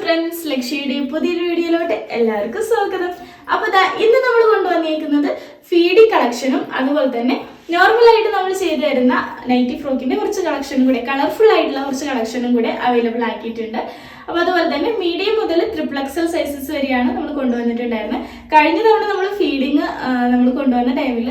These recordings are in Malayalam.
ഫ്രണ്ട്സ്, ലക്ഷ്യയുടെ പുതിയൊരു വീഡിയോയിലോട്ട് എല്ലാവർക്കും സ്വാഗതം. അപ്പോൾ ഇന്ന് നമ്മൾ കൊണ്ടുവന്നിരിക്കുന്നത് ഫീഡിങ് കളക്ഷനും അതുപോലെ തന്നെ നോർമലായിട്ട് നമ്മൾ ചെയ്തു തരുന്ന നൈറ്റി ഫ്രോക്കിന്റെ കുറച്ച് കളക്ഷനും കൂടെ, കളർഫുൾ ആയിട്ടുള്ള കുറച്ച് കളക്ഷനും കൂടെ അവൈലബിൾ ആക്കിയിട്ടുണ്ട്. അപ്പോൾ അതുപോലെ തന്നെ മീഡിയം മുതൽ XXL സൈസസ് വരെയാണ് നമ്മൾ കൊണ്ടുവന്നിട്ടുണ്ടായിരുന്നത്. കഴിഞ്ഞ തവണ നമ്മൾ ഫീഡിങ് നമ്മൾ കൊണ്ടുവന്ന ടൈമിൽ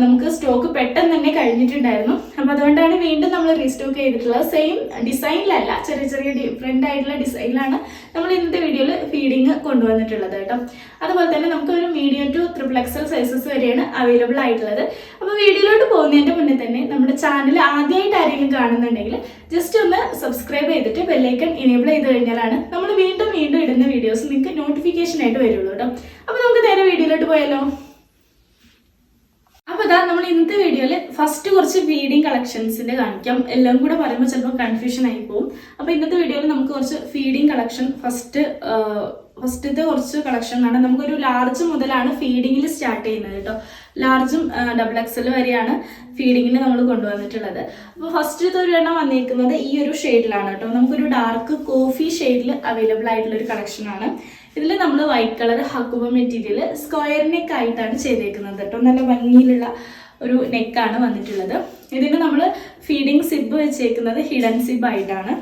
നമുക്ക് സ്റ്റോക്ക് പെട്ടെന്ന് തന്നെ കഴിഞ്ഞിട്ടുണ്ടായിരുന്നു. അപ്പോൾ അതുകൊണ്ടാണ് വീണ്ടും നമ്മൾ റീസ്റ്റോക്ക് ചെയ്തിട്ടുള്ളത്. സെയിം ഡിസൈനിലല്ല, ചെറിയ ചെറിയ ഡിഫറെൻ്റ് ആയിട്ടുള്ള ഡിസൈനിലാണ് നമ്മൾ ഇന്നത്തെ വീഡിയോയിൽ ഫീഡിങ് കൊണ്ടുവന്നിട്ടുള്ളത് കേട്ടോ. അതുപോലെ തന്നെ നമുക്ക് ഒരു മീഡിയം ടു XXL സൈസസ് വരെയാണ് അവൈലബിൾ ആയിട്ടുള്ളത്. അപ്പോൾ വീഡിയോയിലോട്ട് പോകുന്നതിൻ്റെ മുന്നേ തന്നെ നമ്മുടെ ചാനൽ ആദ്യമായിട്ട് ആരെങ്കിലും കാണുന്നുണ്ടെങ്കിൽ ജസ്റ്റ് ഒന്ന് സബ്സ്ക്രൈബ് ചെയ്തിട്ട് ബെല്ലൈക്കൺ ഇനേബിൾ ചെയ്ത് കഴിഞ്ഞാലാണ് നമ്മൾ വീണ്ടും ഇടുന്ന വീഡിയോസ് നിങ്ങൾക്ക് നോട്ടിഫിക്കേഷൻ ആയിട്ട് വരുള്ളൂ കേട്ടോ. അപ്പോൾ നമുക്ക് നേരെ വീഡിയോയിലോട്ട് പോയാലോ. അപ്പോൾ നമ്മൾ ഇന്നത്തെ വീഡിയോയിൽ ഫസ്റ്റ് കുറച്ച് ഫീഡിങ് കളക്ഷൻസിന്റെ കാണിക്കാം. എല്ലാം കൂടെ പറയുമ്പോൾ ചിലപ്പോൾ കൺഫ്യൂഷൻ ആയി പോകും. അപ്പോൾ ഇന്നത്തെ വീഡിയോയിൽ നമുക്ക് കുറച്ച് ഫീഡിങ് കളക്ഷൻ ഫസ്റ്റത്തെ കുറച്ച് കളക്ഷനാണ്. നമുക്കൊരു ലാർജ് മുതലാണ് ഫീഡിങ്ങിൽ സ്റ്റാർട്ട് ചെയ്യുന്നത് കേട്ടോ. ലാർജും XXL വരെയാണ് ഫീഡിങ്ങിന് നമ്മൾ കൊണ്ടുവന്നിട്ടുള്ളത്. അപ്പോൾ ഫസ്റ്റത്തെ ഒരു എണ്ണം വന്നിരിക്കുന്നത് ഈ ഒരു ഷെയ്ഡിലാണ് കേട്ടോ. നമുക്കൊരു ഡാർക്ക് കോഫി ഷെയ്ഡിൽ അവൈലബിൾ ആയിട്ടുള്ള ഒരു കളക്ഷനാണ്. ഇതിൽ നമ്മൾ വൈറ്റ് കളർ ഹക്കുബ മെറ്റീരിയൽ സ്ക്വയർ നെക്ക് ആയിട്ടാണ് ചെയ്തേക്കുന്നത് കേട്ടോ. നല്ല ഭംഗിയിലുള്ള ഒരു നെക്കാണ് വന്നിട്ടുള്ളത്. ഇതിന് നമ്മൾ ഫീഡിങ് സിബ് വെച്ചേക്കുന്നത് ഹിഡൻ സിബ് ആയിട്ടാണ്.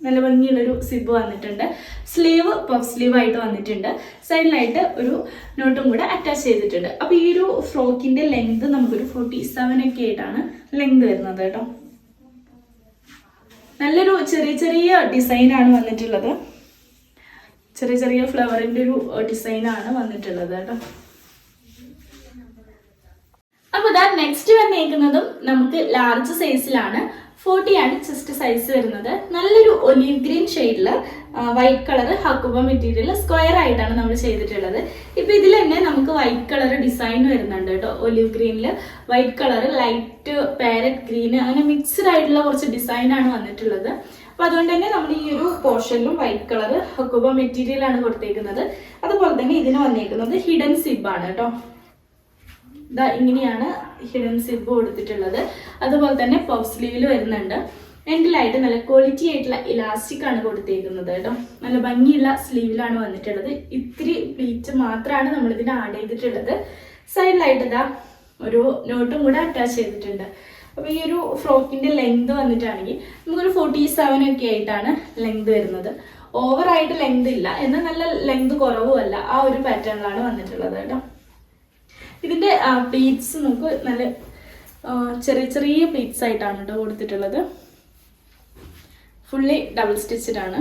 നല്ല ഭംഗിയുള്ളൊരു സിബ് വന്നിട്ടുണ്ട്. സ്ലീവ് പഫ് സ്ലീവ് ആയിട്ട് വന്നിട്ടുണ്ട്. സൈഡിലായിട്ട് ഒരു നോട്ടും കൂടെ അറ്റാച്ച് ചെയ്തിട്ടുണ്ട്. അപ്പോൾ ഈ ഒരു ഫ്രോക്കിന്റെ ലെങ്ത് നമുക്കൊരു 47 ഒക്കെ ആയിട്ടാണ് ലെങ്ത് വരുന്നത് കേട്ടോ. നല്ലൊരു ചെറിയ ഡിസൈനാണ് വന്നിട്ടുള്ളത്. ചെറിയ ഫ്ലവറിന്റെ ഒരു ഡിസൈനാണ് വന്നിട്ടുള്ളത് കേട്ടോ. അപ്പോൾ നെക്സ്റ്റ് വന്നേക്കുന്നതും നമുക്ക് ലാർജ് സൈസിലാണ്. 40 ആണ് ചെസ്റ്റ് സൈസ് വരുന്നത്. നല്ലൊരു ഒലീവ് ഗ്രീൻ ഷെയ്ഡിൽ വൈറ്റ് കളർ ഹക്കുബ മെറ്റീരിയൽ സ്ക്വയർ ആയിട്ടാണ് നമ്മൾ ചെയ്തിട്ടുള്ളത്. ഇപ്പൊ ഇതിൽ തന്നെ നമുക്ക് വൈറ്റ് കളർ ഡിസൈൻ വരുന്നുണ്ട് കേട്ടോ. ഒലീവ് ഗ്രീനിൽ white colour, light parrot green, അങ്ങനെ മിക്സ്ഡ് ആയിട്ടുള്ള കുറച്ച് ഡിസൈനാണ് വന്നിട്ടുള്ളത്. അപ്പൊ അതുകൊണ്ട് തന്നെ നമ്മൾ ഈ ഒരു പോർഷനിലും വൈറ്റ് കളർ ഹക്കുബ മെറ്റീരിയൽ ആണ് കൊടുത്തേക്കുന്നത്. അതുപോലെ തന്നെ ഇതിന് വന്നേക്കുന്നത് ഹിഡൻ സിബ് ആണ് കേട്ടോ. ഇങ്ങനെയാണ് ഹിഡൻ സിബ് കൊടുത്തിട്ടുള്ളത്. അതുപോലെ തന്നെ പഫ് സ്ലീവിൽ വരുന്നുണ്ട്. എൻഡിലായിട്ട് നല്ല ക്വാളിറ്റി ആയിട്ടുള്ള ഇലാസ്റ്റിക് ആണ് കൊടുത്തേക്കുന്നത് കേട്ടോ. നല്ല ഭംഗിയുള്ള സ്ലീവിലാണ് വന്നിട്ടുള്ളത്. ഇത്തിരി പ്ലീറ്റ് മാത്രമാണ് നമ്മൾ ഇതിന് ആഡ് ചെയ്തിട്ടുള്ളത്. സൈഡിലായിട്ട് ഒരു നോട്ടും കൂടെ അറ്റാച്ച് ചെയ്തിട്ടുണ്ട്. അപ്പോൾ ഈ ഒരു ഫ്രോക്കിന്റെ ലെങ്ത് വന്നിട്ടാണെങ്കിൽ നമുക്കൊരു 47 ഒക്കെ ആയിട്ടാണ് ലെങ്ത് വരുന്നത്. ഓവറായിട്ട് ലെങ്ത് ഇല്ല, എന്നാൽ നല്ല ലെങ്ത് കുറവുമല്ല. ആ ഒരു പാറ്റേണിലാണ് വന്നിട്ടുള്ളത് കേട്ടോ. ഇതിന്റെ പ്ലീറ്റ്സ് നമുക്ക് നല്ല ചെറിയ പ്ലീറ്റ്സ് ആയിട്ടാണ് കേട്ടോ കൊടുത്തിട്ടുള്ളത്. ഫുള്ളി ഡബിൾ സ്റ്റിച്ചഡ് ആണ്.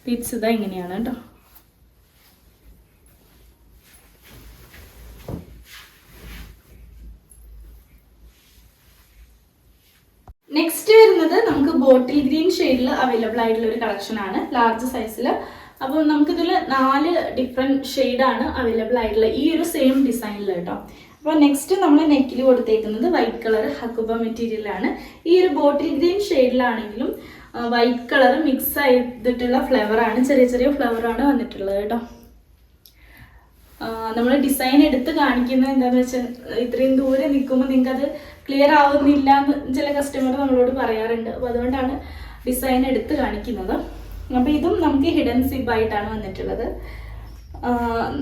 പ്ലീറ്റ്സ് ഇങ്ങനെയാണ് കേട്ടോ. നെക്സ്റ്റ് വരുന്നത് നമുക്ക് ബോട്ടിൽ ഗ്രീൻ ഷെയ്ഡിൽ അവൈലബിൾ ആയിട്ടുള്ള ഒരു കളക്ഷൻ ആണ്, ലാർജ് സൈസിൽ. അപ്പോൾ നമുക്കിതിൽ 4 ഡിഫറെൻറ്റ് ഷെയ്ഡാണ് അവൈലബിൾ ആയിട്ടുള്ളത് ഈ ഒരു സെയിം ഡിസൈനിൽ കേട്ടോ. അപ്പോൾ നെക്സ്റ്റ് നമ്മൾ നെക്കിൽ കൊടുത്തേക്കുന്നത് വൈറ്റ് കളർ ഹക്കുബ മെറ്റീരിയലാണ്. ഈ ഒരു ബോട്ടിൽ ഗ്രീൻ ഷെയ്ഡിലാണെങ്കിലും വൈറ്റ് കളർ മിക്സ് ചെയ്തിട്ടുള്ള ഫ്ലവറാണ്, ചെറിയ ഫ്ലവറാണ് വന്നിട്ടുള്ളത് കേട്ടോ. നമ്മൾ ഡിസൈൻ എടുത്ത് കാണിക്കുന്നത് എന്താണെന്ന് വെച്ചാൽ ഇത്രയും ദൂരെ നിൽക്കുമ്പോൾ നിങ്ങൾക്ക് അത് ക്ലിയർ ആവുന്നില്ല എന്ന് ചില കസ്റ്റമർ നമ്മളോട് പറയാറുണ്ട്. അപ്പോൾ അതുകൊണ്ടാണ് ഡിസൈൻ എടുത്ത് കാണിക്കുന്നത്. അപ്പോൾ ഇതും നമുക്ക് ഹിഡൻ സിബ് ആയിട്ടാണ് വന്നിട്ടുള്ളത്.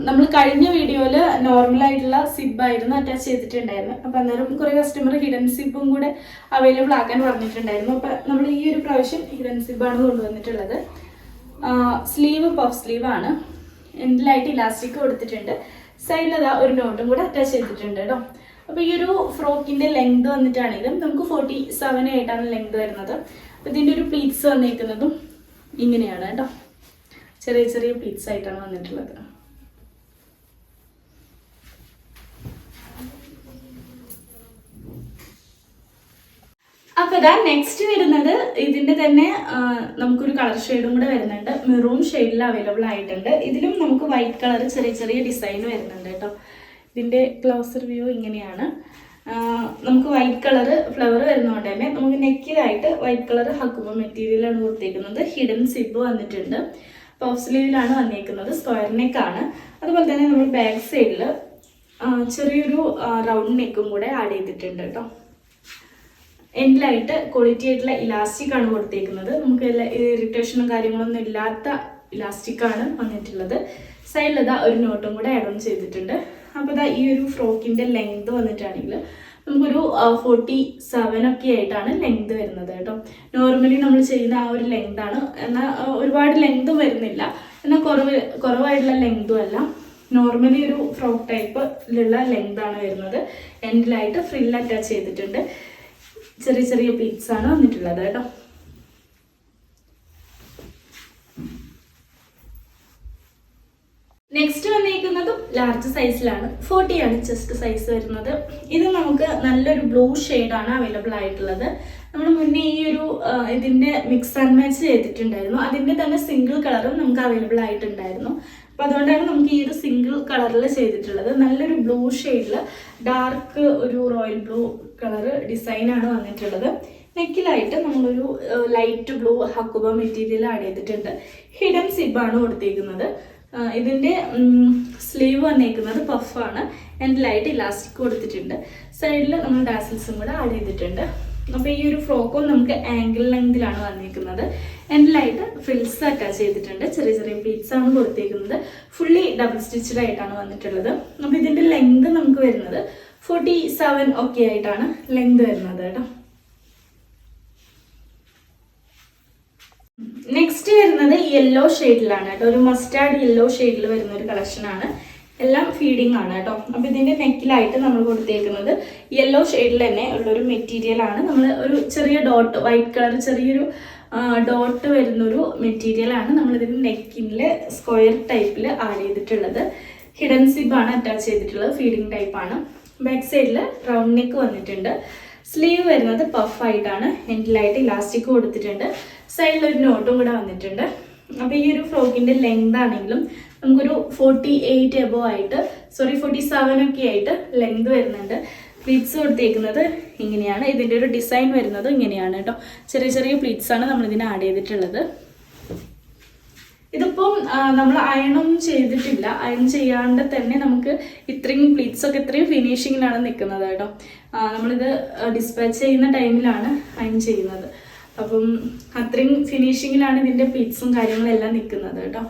നമ്മൾ കഴിഞ്ഞ വീഡിയോയിൽ നോർമലായിട്ടുള്ള സിബ് ആയിരുന്നു അറ്റാച്ച് ചെയ്തിട്ടുണ്ടായിരുന്നു. അപ്പോൾ അന്നേരം കുറേ കസ്റ്റമർ ഹിഡൻ സിബും കൂടെ അവൈലബിൾ ആക്കാൻ പറഞ്ഞിട്ടുണ്ടായിരുന്നു. അപ്പോൾ നമ്മൾ ഈ ഒരു പ്രാവശ്യം ഹിഡൻ സിബാണ് കൊണ്ടുവന്നിട്ടുള്ളത്. സ്ലീവ് പഫ് സ്ലീവ് ആണ്. എൻഡിലായിട്ട് ഇലാസ്റ്റിക് കൊടുത്തിട്ടുണ്ട്. സൈഡിൽ ഒരു നോട്ടും കൂടെ അറ്റാച്ച് ചെയ്തിട്ടുണ്ട് കേട്ടോ. അപ്പോൾ ഈ ഒരു ഫ്രോക്കിന്റെ ലെങ്ത് വന്നിട്ടാണെങ്കിലും നമുക്ക് 47 ആയിട്ടാണ് ലെങ്ത് വരുന്നത്. അപ്പോൾ ഇതിൻ്റെ ഒരു പ്ലീറ്റ്സ് വന്നിരിക്കുന്നതും ഇങ്ങനെയാണ് കേട്ടോ. ചെറിയ പ്ലീറ്റ്സ് ആയിട്ടാണ് വന്നിട്ടുള്ളത്. അപ്പോൾ നെക്സ്റ്റ് വരുന്നത് ഇതിന്റെ തന്നെ നമുക്കൊരു കളർ ഷെയ്ഡും കൂടെ വരുന്നുണ്ട്. മെറൂൺ ഷെയ്ഡിൽ അവൈലബിൾ ആയിട്ടുണ്ട്. ഇതിലും നമുക്ക് വൈറ്റ് കളർ ചെറിയ ഡിസൈൻ വരുന്നുണ്ട് കേട്ടോ. ഇതിന്റെ ക്ലോസർ വ്യൂ ഇങ്ങനെയാണ്. നമുക്ക് വൈറ്റ് കളർ ഫ്ലവർ വരുന്നതുകൊണ്ട് തന്നെ നമുക്ക് നെക്കിലായിട്ട് വൈറ്റ് കളർ ഹക്കുബ മെറ്റീരിയലാണ് കൊടുത്തേക്കുന്നത്. ഹിഡൻ സിബ് വന്നിട്ടുണ്ട്. പഫ് സ്ലീവിലാണ് വന്നേക്കുന്നത്. സ്ക്വയർ നെക്കാണ്. അതുപോലെ തന്നെ നമ്മൾ ബാക്ക് സൈഡിൽ ചെറിയൊരു റൗണ്ട് നെക്കും കൂടെ ആഡ് ചെയ്തിട്ടുണ്ട് കേട്ടോ. എൻഡിലായിട്ട് ക്വാളിറ്റി ആയിട്ടുള്ള ഇലാസ്റ്റിക് ആണ് കൊടുത്തേക്കുന്നത്. നമുക്ക് ഇറിറ്റേഷനും കാര്യങ്ങളൊന്നും ഇല്ലാത്ത ഇലാസ്റ്റിക് ആണ് വന്നിട്ടുള്ളത്. സൈഡിൽ ഇതാ ഒരു നോട്ടും കൂടെ ആഡ് ഓൺ ചെയ്തിട്ടുണ്ട്. അപ്പോൾ ഇതാ ഈ ഒരു ഫ്രോക്കിൻ്റെ ലെങ്ത് വന്നിട്ടാണെങ്കിൽ നമുക്കൊരു 47 ഒക്കെ ആയിട്ടാണ് ലെങ്ത് വരുന്നത് കേട്ടോ. നോർമലി നമ്മൾ ചെയ്യുന്ന ആ ഒരു ലെങ്താണ്. എന്നാൽ ഒരുപാട് ലെങ്തും വരുന്നില്ല, എന്നാൽ കുറവായിട്ടുള്ള ലെങ്തും അല്ല. നോർമലി ഒരു ഫ്രോക്ക് ടൈപ്പിലുള്ള ലെങ്താണ് വരുന്നത്. എൻഡിലായിട്ട് ഫ്രിൽ അറ്റാച്ച് ചെയ്തിട്ടുണ്ട്. ചെറിയ ചെറിയ പ്ലീറ്റ്സ് ആണ് വന്നിട്ടുള്ളത് കേട്ടോ. നെക്സ്റ്റ് വന്നിരിക്കുന്നതും ലാർജ് സൈസിലാണ്. 40 ആണ് ചെസ്റ്റ് സൈസ് വരുന്നത്. ഇത് നമുക്ക് നല്ലൊരു ബ്ലൂ ഷെയ്ഡാണ് അവൈലബിൾ ആയിട്ടുള്ളത്. നമ്മൾ മുന്നേ ഈ ഒരു ഇതിൻ്റെ മിക്സ് ആൻഡ് മാച്ച് ചെയ്തിട്ടുണ്ടായിരുന്നു. അതിൻ്റെ തന്നെ സിംഗിൾ കളറും നമുക്ക് അവൈലബിൾ ആയിട്ടുണ്ടായിരുന്നു. അപ്പോൾ അതുകൊണ്ടാണ് നമുക്ക് ഈ ഒരു സിംഗിൾ കളറിൽ ചെയ്തിട്ടുള്ളത്. നല്ലൊരു ബ്ലൂ ഷെയ്ഡിൽ ഡാർക്ക് ഒരു റോയൽ ബ്ലൂ കളർ ഡിസൈനാണ് വന്നിട്ടുള്ളത്. നെക്കിലായിട്ട് നമ്മളൊരു ലൈറ്റ് ബ്ലൂ ഹക്കുബ മെറ്റീരിയൽ ആഡ് ചെയ്തിട്ടുണ്ട്. ഹിഡൻ സിബാണ് കൊടുത്തിരിക്കുന്നത്. ഇതിൻ്റെ സ്ലീവ് വന്നേക്കുന്നത് പഫാണ്. എൻഡിലായിട്ട് ഇലാസ്റ്റിക് കൊടുത്തിട്ടുണ്ട്. സൈഡിൽ നമ്മൾ ഡാസിൽസും കൂടെ ആഡ് ചെയ്തിട്ടുണ്ട്. അപ്പോൾ ഈ ഒരു ഫ്രോക്കും നമുക്ക് ആംഗിൾ ലെങ്തിലാണ് വന്നിരിക്കുന്നത്. എൻഡിലായിട്ട് ഫ്രിൽസ് അറ്റാച്ച് ചെയ്തിട്ടുണ്ട്. ചെറിയ ചെറിയ പ്ലീറ്റ്സ് ആണ് കൊടുത്തിരിക്കുന്നത്. ഫുള്ളി ഡബിൾ സ്റ്റിച്ചഡ് ആയിട്ടാണ് വന്നിട്ടുള്ളത്. അപ്പോൾ ഇതിൻ്റെ ലെങ്ത് നമുക്ക് വരുന്നത് 47 ഒക്കെ ആയിട്ടാണ് ലെങ്ത് വരുന്നത് കേട്ടോ. നെക്സ്റ്റ് വരുന്നത് യെല്ലോ ഷെയ്ഡിലാണ് കേട്ടോ. ഒരു മസ്റ്റാർഡ് യെല്ലോ ഷെയ്ഡിൽ വരുന്ന ഒരു കളക്ഷനാണ്. എല്ലാം ഫീഡിങ് ആണ് കേട്ടോ. അപ്പോൾ ഇതിൻ്റെ നെക്കിലായിട്ട് നമ്മൾ കൊടുത്തേക്കുന്നത് യെല്ലോ ഷെയ്ഡിൽ തന്നെ ഉള്ളൊരു മെറ്റീരിയലാണ്. നമ്മൾ ഒരു ചെറിയ ഡോട്ട് വൈറ്റ് കളർ ചെറിയൊരു ഡോട്ട് വരുന്നൊരു മെറ്റീരിയലാണ് നമ്മളിതിൻ്റെ നെക്കിൽ സ്ക്വയർ ടൈപ്പിൽ ആഡ് ചെയ്തിട്ടുള്ളത്. ഹിഡൻ സിബാണ് അറ്റാച്ച് ചെയ്തിട്ടുള്ളത്. ഫീഡിങ് ടൈപ്പാണ്. ബാക്ക് സൈഡിൽ റൗണ്ട് നെക്ക് വന്നിട്ടുണ്ട്. സ്ലീവ് വരുന്നത് പഫായിട്ടാണ്. എൻഡിലായിട്ട് ഇലാസ്റ്റിക് കൊടുത്തിട്ടുണ്ട്. സൈഡിൽ ഒരു നോട്ടും കൂടെ വന്നിട്ടുണ്ട്. അപ്പോൾ ഈ ഒരു ഫ്രോക്കിൻ്റെ ലെങ്ത് ആണെങ്കിലും നമുക്കൊരു 48 എബോ ആയിട്ട് 47 ഒക്കെ ആയിട്ട് ലെങ്ത് വരുന്നുണ്ട്. പ്ലീറ്റ്സ് കൊടുത്തേക്കുന്നത് ഇങ്ങനെയാണ്. ഇതിൻ്റെ ഒരു ഡിസൈൻ വരുന്നത് ഇങ്ങനെയാണ് കേട്ടോ. ചെറിയ ചെറിയ പ്ലീറ്റ്സ് ആണ് നമ്മളിതിന് ആഡ് ചെയ്തിട്ടുള്ളത്. ഇതിപ്പം നമ്മൾ അയണൊന്നും ചെയ്തിട്ടില്ല. അയൺ ചെയ്യാണ്ട് തന്നെ നമുക്ക് ഇത്രയും പ്ലീറ്റ്സ് ഒക്കെ ഇത്രയും ഫിനിഷിങ്ങിലാണ് നിൽക്കുന്നത് കേട്ടോ. നമ്മളിത് ഡിസ്പാച്ച് ചെയ്യുന്ന ടൈമിലാണ് അയൺ ചെയ്യുന്നത്. അപ്പം അത്രയും ഫിനിഷിങ്ങിലാണ് ഇതിൻ്റെ പ്ലീറ്റ്സും കാര്യങ്ങളെല്ലാം നിൽക്കുന്നത് കേട്ടോ.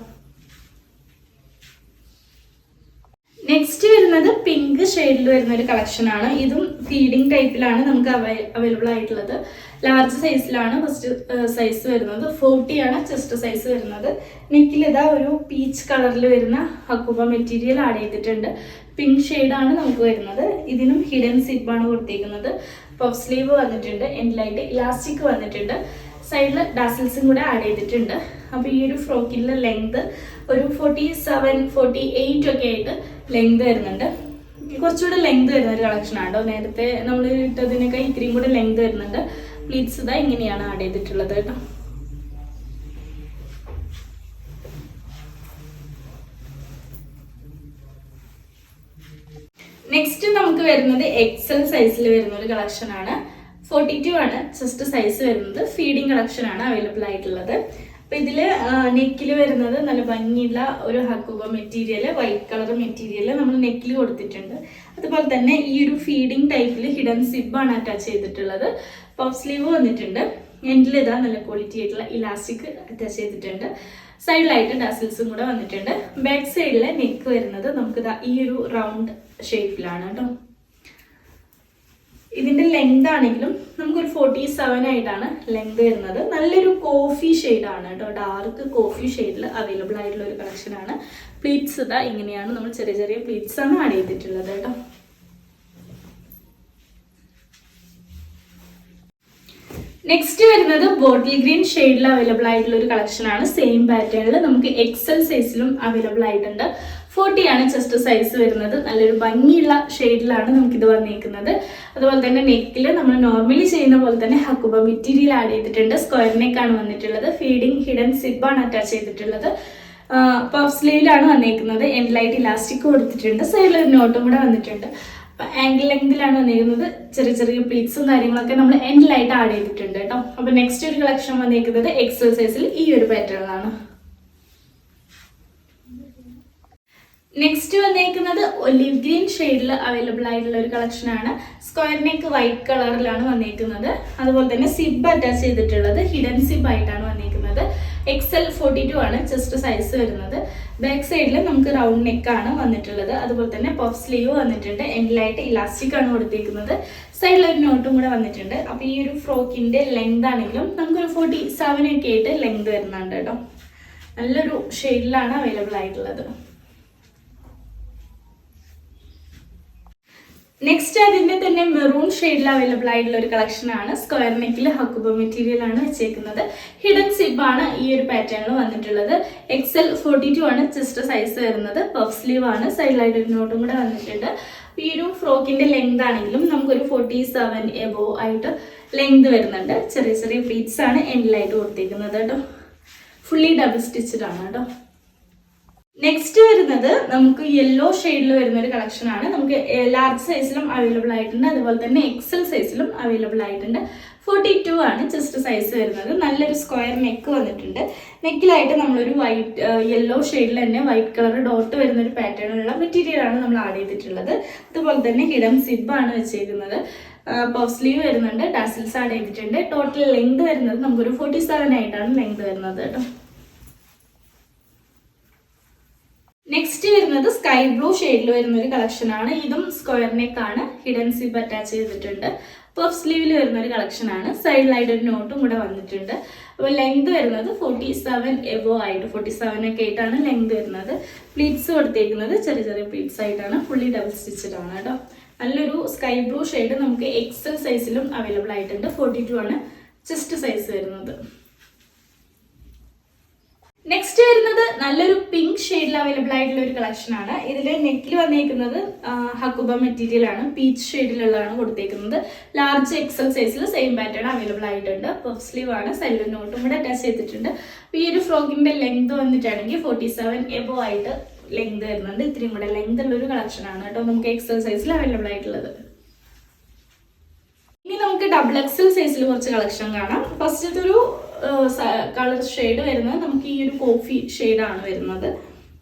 നെക്സ്റ്റ് വരുന്നത് പിങ്ക് ഷെയ്ഡിൽ വരുന്ന ഒരു കളക്ഷനാണ്. ഇതും ഫീഡിങ് ടൈപ്പിലാണ് നമുക്ക് അവൈലബിൾ ആയിട്ടുള്ളത്. ലാർജ് സൈസിലാണ് ഫസ്റ്റ് സൈസ് വരുന്നത്. 40 ആണ് ചെസ്റ്റ് സൈസ് വരുന്നത്. നെക്കിൽ ഇതാ ഒരു പീച്ച് കളറിൽ വരുന്ന ഹക്കുബ മെറ്റീരിയൽ ആഡ് ചെയ്തിട്ടുണ്ട്. പിങ്ക് ഷെയ്ഡാണ് നമുക്ക് വരുന്നത്. ഇതിനും ഹിഡൻ സിബാണ് കൊടുത്തിരിക്കുന്നത്. പഫ് സ്ലീവ് വന്നിട്ടുണ്ട്. എൻഡിലായിട്ട് ഇലാസ്റ്റിക് വന്നിട്ടുണ്ട്. സൈഡിൽ ഡാസിൽസും കൂടെ ആഡ് ചെയ്തിട്ടുണ്ട്. അപ്പോൾ ഈ ഒരു ഫ്രോക്കിൻ്റെ ലെങ്ത് ഒരു 47, 48 ഒക്കെ ആയിട്ട് ലെങ്ത് വരുന്നുണ്ട്. കുറച്ചുകൂടെ ലെങ്ത് വരുന്ന ഒരു കളക്ഷനാണ് കേട്ടോ. നേരത്തെ നമ്മൾ ഇട്ടതിനൊക്കെ ഇത്രയും കൂടെ ലെങ്ത് വരുന്നുണ്ട്. പ്ലീറ്റ്സ് ഇതാ ഇങ്ങനെയാണ് ആഡ് ചെയ്തിട്ടുള്ളത് കേട്ടോ. നെക്സ്റ്റ് നമുക്ക് വരുന്നത് എക്സൽ സൈസിൽ വരുന്ന ഒരു കളക്ഷനാണ്. 42 ആണ് ചെസ്റ്റ് സൈസ് വരുന്നത്. ഫീഡിങ് കളക്ഷനാണ് അവൈലബിൾ ആയിട്ടുള്ളത്. അപ്പോൾ ഇതിൽ നെക്കിൽ വരുന്നത് നല്ല ഭംഗിയുള്ള ഒരു ഹക്കുബ മെറ്റീരിയൽ, വൈറ്റ് കളർ മെറ്റീരിയൽ നമ്മൾ നെക്കിൽ കൊടുത്തിട്ടുണ്ട്. അതുപോലെ തന്നെ ഈ ഒരു ഫീഡിങ് ടൈപ്പിൽ ഹിഡൻ സിബാണ് അറ്റാച്ച് ചെയ്തിട്ടുള്ളത്. പഫ് സ്ലീവ് വന്നിട്ടുണ്ട്. എൻഡിൽ ഇതാ നല്ല ക്വാളിറ്റി ആയിട്ടുള്ള ഇലാസ്റ്റിക് അറ്റാച്ച് ചെയ്തിട്ടുണ്ട്. സൈഡിലായിട്ട് ഡാസിൽസും കൂടെ വന്നിട്ടുണ്ട്. ബാക്ക് സൈഡിലെ നെക്ക് വരുന്നത് നമുക്ക് ഈ ഒരു റൗണ്ട് ഷേപ്പിലാണ് കേട്ടോ. ഇതിൻ്റെ ലെങ്ത് ആണെങ്കിലും നമുക്കൊരു 47 ആയിട്ടാണ് ലെങ്ത് വരുന്നത്. നല്ലൊരു കോഫി ഷെയ്ഡാണ് കേട്ടോ. ഡാർക്ക് കോഫി ഷെയ്ഡിൽ അവൈലബിൾ ആയിട്ടുള്ള ഒരു കളക്ഷനാണ്. പ്ലീറ്റ്സ് ഇതാ ഇങ്ങനെയാണ്. നമ്മൾ ചെറിയ ചെറിയ പ്ലീറ്റ്സ് ആണ് ആഡ് ചെയ്തിട്ടുള്ളത് കേട്ടോ. നെക്സ്റ്റ് വരുന്നത് ബോട്ടിൽ ഗ്രീൻ ഷെയ്ഡിൽ അവൈലബിൾ ആയിട്ടുള്ള ഒരു കളക്ഷനാണ്. സെയിം പാറ്റേണിൽ നമുക്ക് എക്സൽ സൈസിലും അവൈലബിൾ ആയിട്ടുണ്ട്. 40 ആണ് ചെസ്റ്റ് സൈസ് വരുന്നത്. നല്ലൊരു ഭംഗിയുള്ള ഷെയ്ഡിലാണ് നമുക്കിത് വന്നിരിക്കുന്നത്. അതുപോലെ തന്നെ നെക്കിൽ നമ്മൾ നോർമലി ചെയ്യുന്ന പോലെ തന്നെ ഹക്കുബ മെറ്റീരിയൽ ആഡ് ചെയ്തിട്ടുണ്ട്. സ്ക്വയർ നെക്കാണ് വന്നിട്ടുള്ളത്. ഫീഡിങ് ഹിഡൻ സിബാണ് അറ്റാച്ച് ചെയ്തിട്ടുള്ളത്. പഫ് സ്ലീവിലാണ് വന്നിരിക്കുന്നത്. എൻഡിലായിട്ട് ഇലാസ്റ്റിക് കൊടുത്തിട്ടുണ്ട്. സൈഡിൽ ഒരു നോട്ടും കൂടെ വന്നിട്ടുണ്ട്. അപ്പം ആംഗിൾ ലെങ്തിലാണ് വന്നിരിക്കുന്നത്. ചെറിയ ചെറിയ പ്ലീറ്റ്സും കാര്യങ്ങളൊക്കെ നമ്മൾ എൻഡിലായിട്ട് ആഡ് ചെയ്തിട്ടുണ്ട് കേട്ടോ. അപ്പോൾ നെക്സ്റ്റ് ഒരു കളക്ഷൻ വന്നിരിക്കുന്നത് എക്സൽ സൈസിൽ ഈ ഒരു പാറ്റേണിലാണ്. നെക്സ്റ്റ് വന്നേക്കുന്നത് ഒലിവ് ഗ്രീൻ ഷെയ്ഡിൽ അവൈലബിൾ ആയിട്ടുള്ള ഒരു കളക്ഷൻ ആണ്. സ്ക്വയർ നെക്ക് വൈറ്റ് കളറിലാണ് വന്നേക്കുന്നത്. അതുപോലെ തന്നെ സിബ് അറ്റാച്ച് ചെയ്തിട്ടുള്ളത് ഹിഡൻ സിബ് ആയിട്ടാണ് വന്നേക്കുന്നത്. XL42 ആണ് ചെസ്റ്റ് സൈസ് വരുന്നത്. ബാക്ക് സൈഡിൽ നമുക്ക് റൗണ്ട് നെക്ക് ആണ് വന്നിട്ടുള്ളത്. അതുപോലെ തന്നെ പഫ് സ്ലീവ് വന്നിട്ടുണ്ട്. എൻഡിലായിട്ട് ഇലാസ്റ്റിക് ആണ് കൊടുത്തേക്കുന്നത്. സൈഡിൽ ഒരു നോട്ടും കൂടെ വന്നിട്ടുണ്ട്. അപ്പോൾ ഈ ഒരു ഫ്രോക്കിന്റെ ലെങ്ത് ആണെങ്കിലും നമുക്കൊരു 47 ഒക്കെ ആയിട്ട് ലെങ്ത് വരുന്നുണ്ട് കേട്ടോ. നല്ലൊരു ഷെയ്ഡിലാണ് അവൈലബിൾ ആയിട്ടുള്ളത്. നെക്സ്റ്റ് അതിന്റെ തന്നെ മെറൂൺ ഷെയ്ഡിൽ അവൈലബിൾ ആയിട്ടുള്ള ഒരു കളക്ഷൻ ആണ്. സ്ക്വയർ നെക്കിൽ ഹക്കുബ മെറ്റീരിയൽ ആണ് വെച്ചേക്കുന്നത്. ഹിഡൻ സിബ് ആണ് ഈ ഒരു പാറ്റേണിൽ വന്നിട്ടുള്ളത്. XL42 ആണ് ചെസ്റ്റ് സൈസ് വരുന്നത്. പഫ് സ്ലീവ് ആണ്. സൈഡിലായിട്ട് ഒരു നോട്ടും കൂടെ വന്നിട്ടുണ്ട്. ഈ ഒരു ഫ്രോക്കിന്റെ ലെങ്ത് ആണെങ്കിലും നമുക്കൊരു 47 എബോ ആയിട്ട് ലെങ്ത് വരുന്നുണ്ട്. ചെറിയ ചെറിയ പ്ലീറ്റ്സ് ആണ് എൻഡിലായിട്ട് കൊടുത്തേക്കുന്നത് കേട്ടോ. ഫുള്ളി ഡബിൾ സ്റ്റിച്ചഡ് ആണ് കേട്ടോ. നെക്സ്റ്റ് വരുന്നത് നമുക്ക് യെല്ലോ ഷെയ്ഡിൽ വരുന്ന ഒരു കളക്ഷൻ ആണ്. നമുക്ക് ലാർജ് സൈസിലും അവൈലബിൾ ആയിട്ടുണ്ട്. അതുപോലെ തന്നെ XL സൈസിലും അവൈലബിൾ ആയിട്ടുണ്ട്. 42 ആണ് ചെസ്റ്റ് സൈസ് വരുന്നത്. നല്ലൊരു സ്ക്വയർ നെക്ക് വന്നിട്ടുണ്ട്. നെക്കിലായിട്ട് നമ്മളൊരു വൈറ്റ് യെല്ലോ ഷെയ്ഡിൽ തന്നെ വൈറ്റ് കളർ ഡോട്ട് വരുന്ന ഒരു പാറ്റേണിലുള്ള മെറ്റീരിയൽ ആണ് നമ്മൾ ആഡ് ചെയ്തിട്ടുള്ളത്. അതുപോലെ തന്നെ ഹിഡൻ സിബ് ആണ് വെച്ചേക്കുന്നത്. പഫ് സ്ലീവ് വരുന്നുണ്ട്. ടാസിൽസ് ആഡ് ചെയ്തിട്ടുണ്ട്. ടോട്ടൽ ലെങ്ത് വരുന്നത് നമുക്കൊരു 47 ആയിട്ടാണ് ലെങ്ത് വരുന്നത് കേട്ടോ. നെക്സ്റ്റ് വരുന്നത് സ്കൈ ബ്ലൂ ഷെയ്ഡിൽ വരുന്ന ഒരു കളക്ഷൻ ആണ്. ഇതും സ്ക്വയർ നെക്ക് ആണ്. ഹിഡൻ സിബ് അറ്റാച്ച് ചെയ്തിട്ടുണ്ട്. പഫ് സ്ലീവിൽ വരുന്ന ഒരു കളക്ഷൻ ആണ്. സൈഡിലായിട്ട് ഒരു നോട്ടും കൂടെ വന്നിട്ടുണ്ട്. അപ്പോൾ ലെങ്ത് വരുന്നത് 47 എബോ ആയിട്ട് 47 ഒക്കെ ആയിട്ടാണ് ലെങ്ത് വരുന്നത്. പ്ലീറ്റ്സ് കൊടുത്തേക്കുന്നത് ചെറിയ ചെറിയ പ്ലീറ്റ്സ് ആയിട്ടാണ്. ഫുള്ളി ഡബിൾ സ്റ്റിച്ചഡ് ആണ് കേട്ടോ. നല്ലൊരു സ്കൈ ബ്ലൂ ഷെയ്ഡ് നമുക്ക് XL സൈസിലും അവൈലബിൾ ആയിട്ടുണ്ട്. 42 ആണ് ചെസ്റ്റ് സൈസ് വരുന്നത്. നെക്സ്റ്റ് വരുന്നത് നല്ലൊരു പിങ്ക് ഷെയ്ഡിൽ അവൈലബിൾ ആയിട്ടുള്ള ഒരു കളക്ഷൻ ആണ്. ഇതിൽ നെക്കിൽ വന്നേക്കുന്നത് ഹക്കുബ മെറ്റീരിയൽ ആണ്. പീച്ച് ഷെയ്ഡിലുള്ളതാണ് കൊടുത്തേക്കുന്നത്. ലാർജ് XL സൈസിൽ സെയിം പാറ്റേൺ അവൈലബിൾ ആയിട്ടുണ്ട്. പഫ് സ്ലീവ് ആണ്. സൈഡിൽ നോട്ടും കൂടെ അറ്റാച്ച് ചെയ്തിട്ടുണ്ട്. ഈ ഒരു ഫ്രോക്കിന്റെ ലെങ്ത് വന്നിട്ടാണെങ്കിൽ 47 എബോ ആയിട്ട് ലെങ്ത് വരുന്നുണ്ട്. ഇത്രയും കൂടെ ലെങ്ത് ഉള്ള ഒരു കളക്ഷൻ ആണ് കേട്ടോ നമുക്ക് XL സൈസിൽ അവൈലബിൾ ആയിട്ടുള്ളത്. ഇനി നമുക്ക് XXL സൈസിൽ കുറച്ച് കളക്ഷൻ കാണാം. ഫസ്റ്റത്തെ ഒരു കളർ ഷെയ്ഡ് വരുന്നത് നമുക്ക് ഈ ഒരു കോഫി ഷെയ്ഡാണ് വരുന്നത്.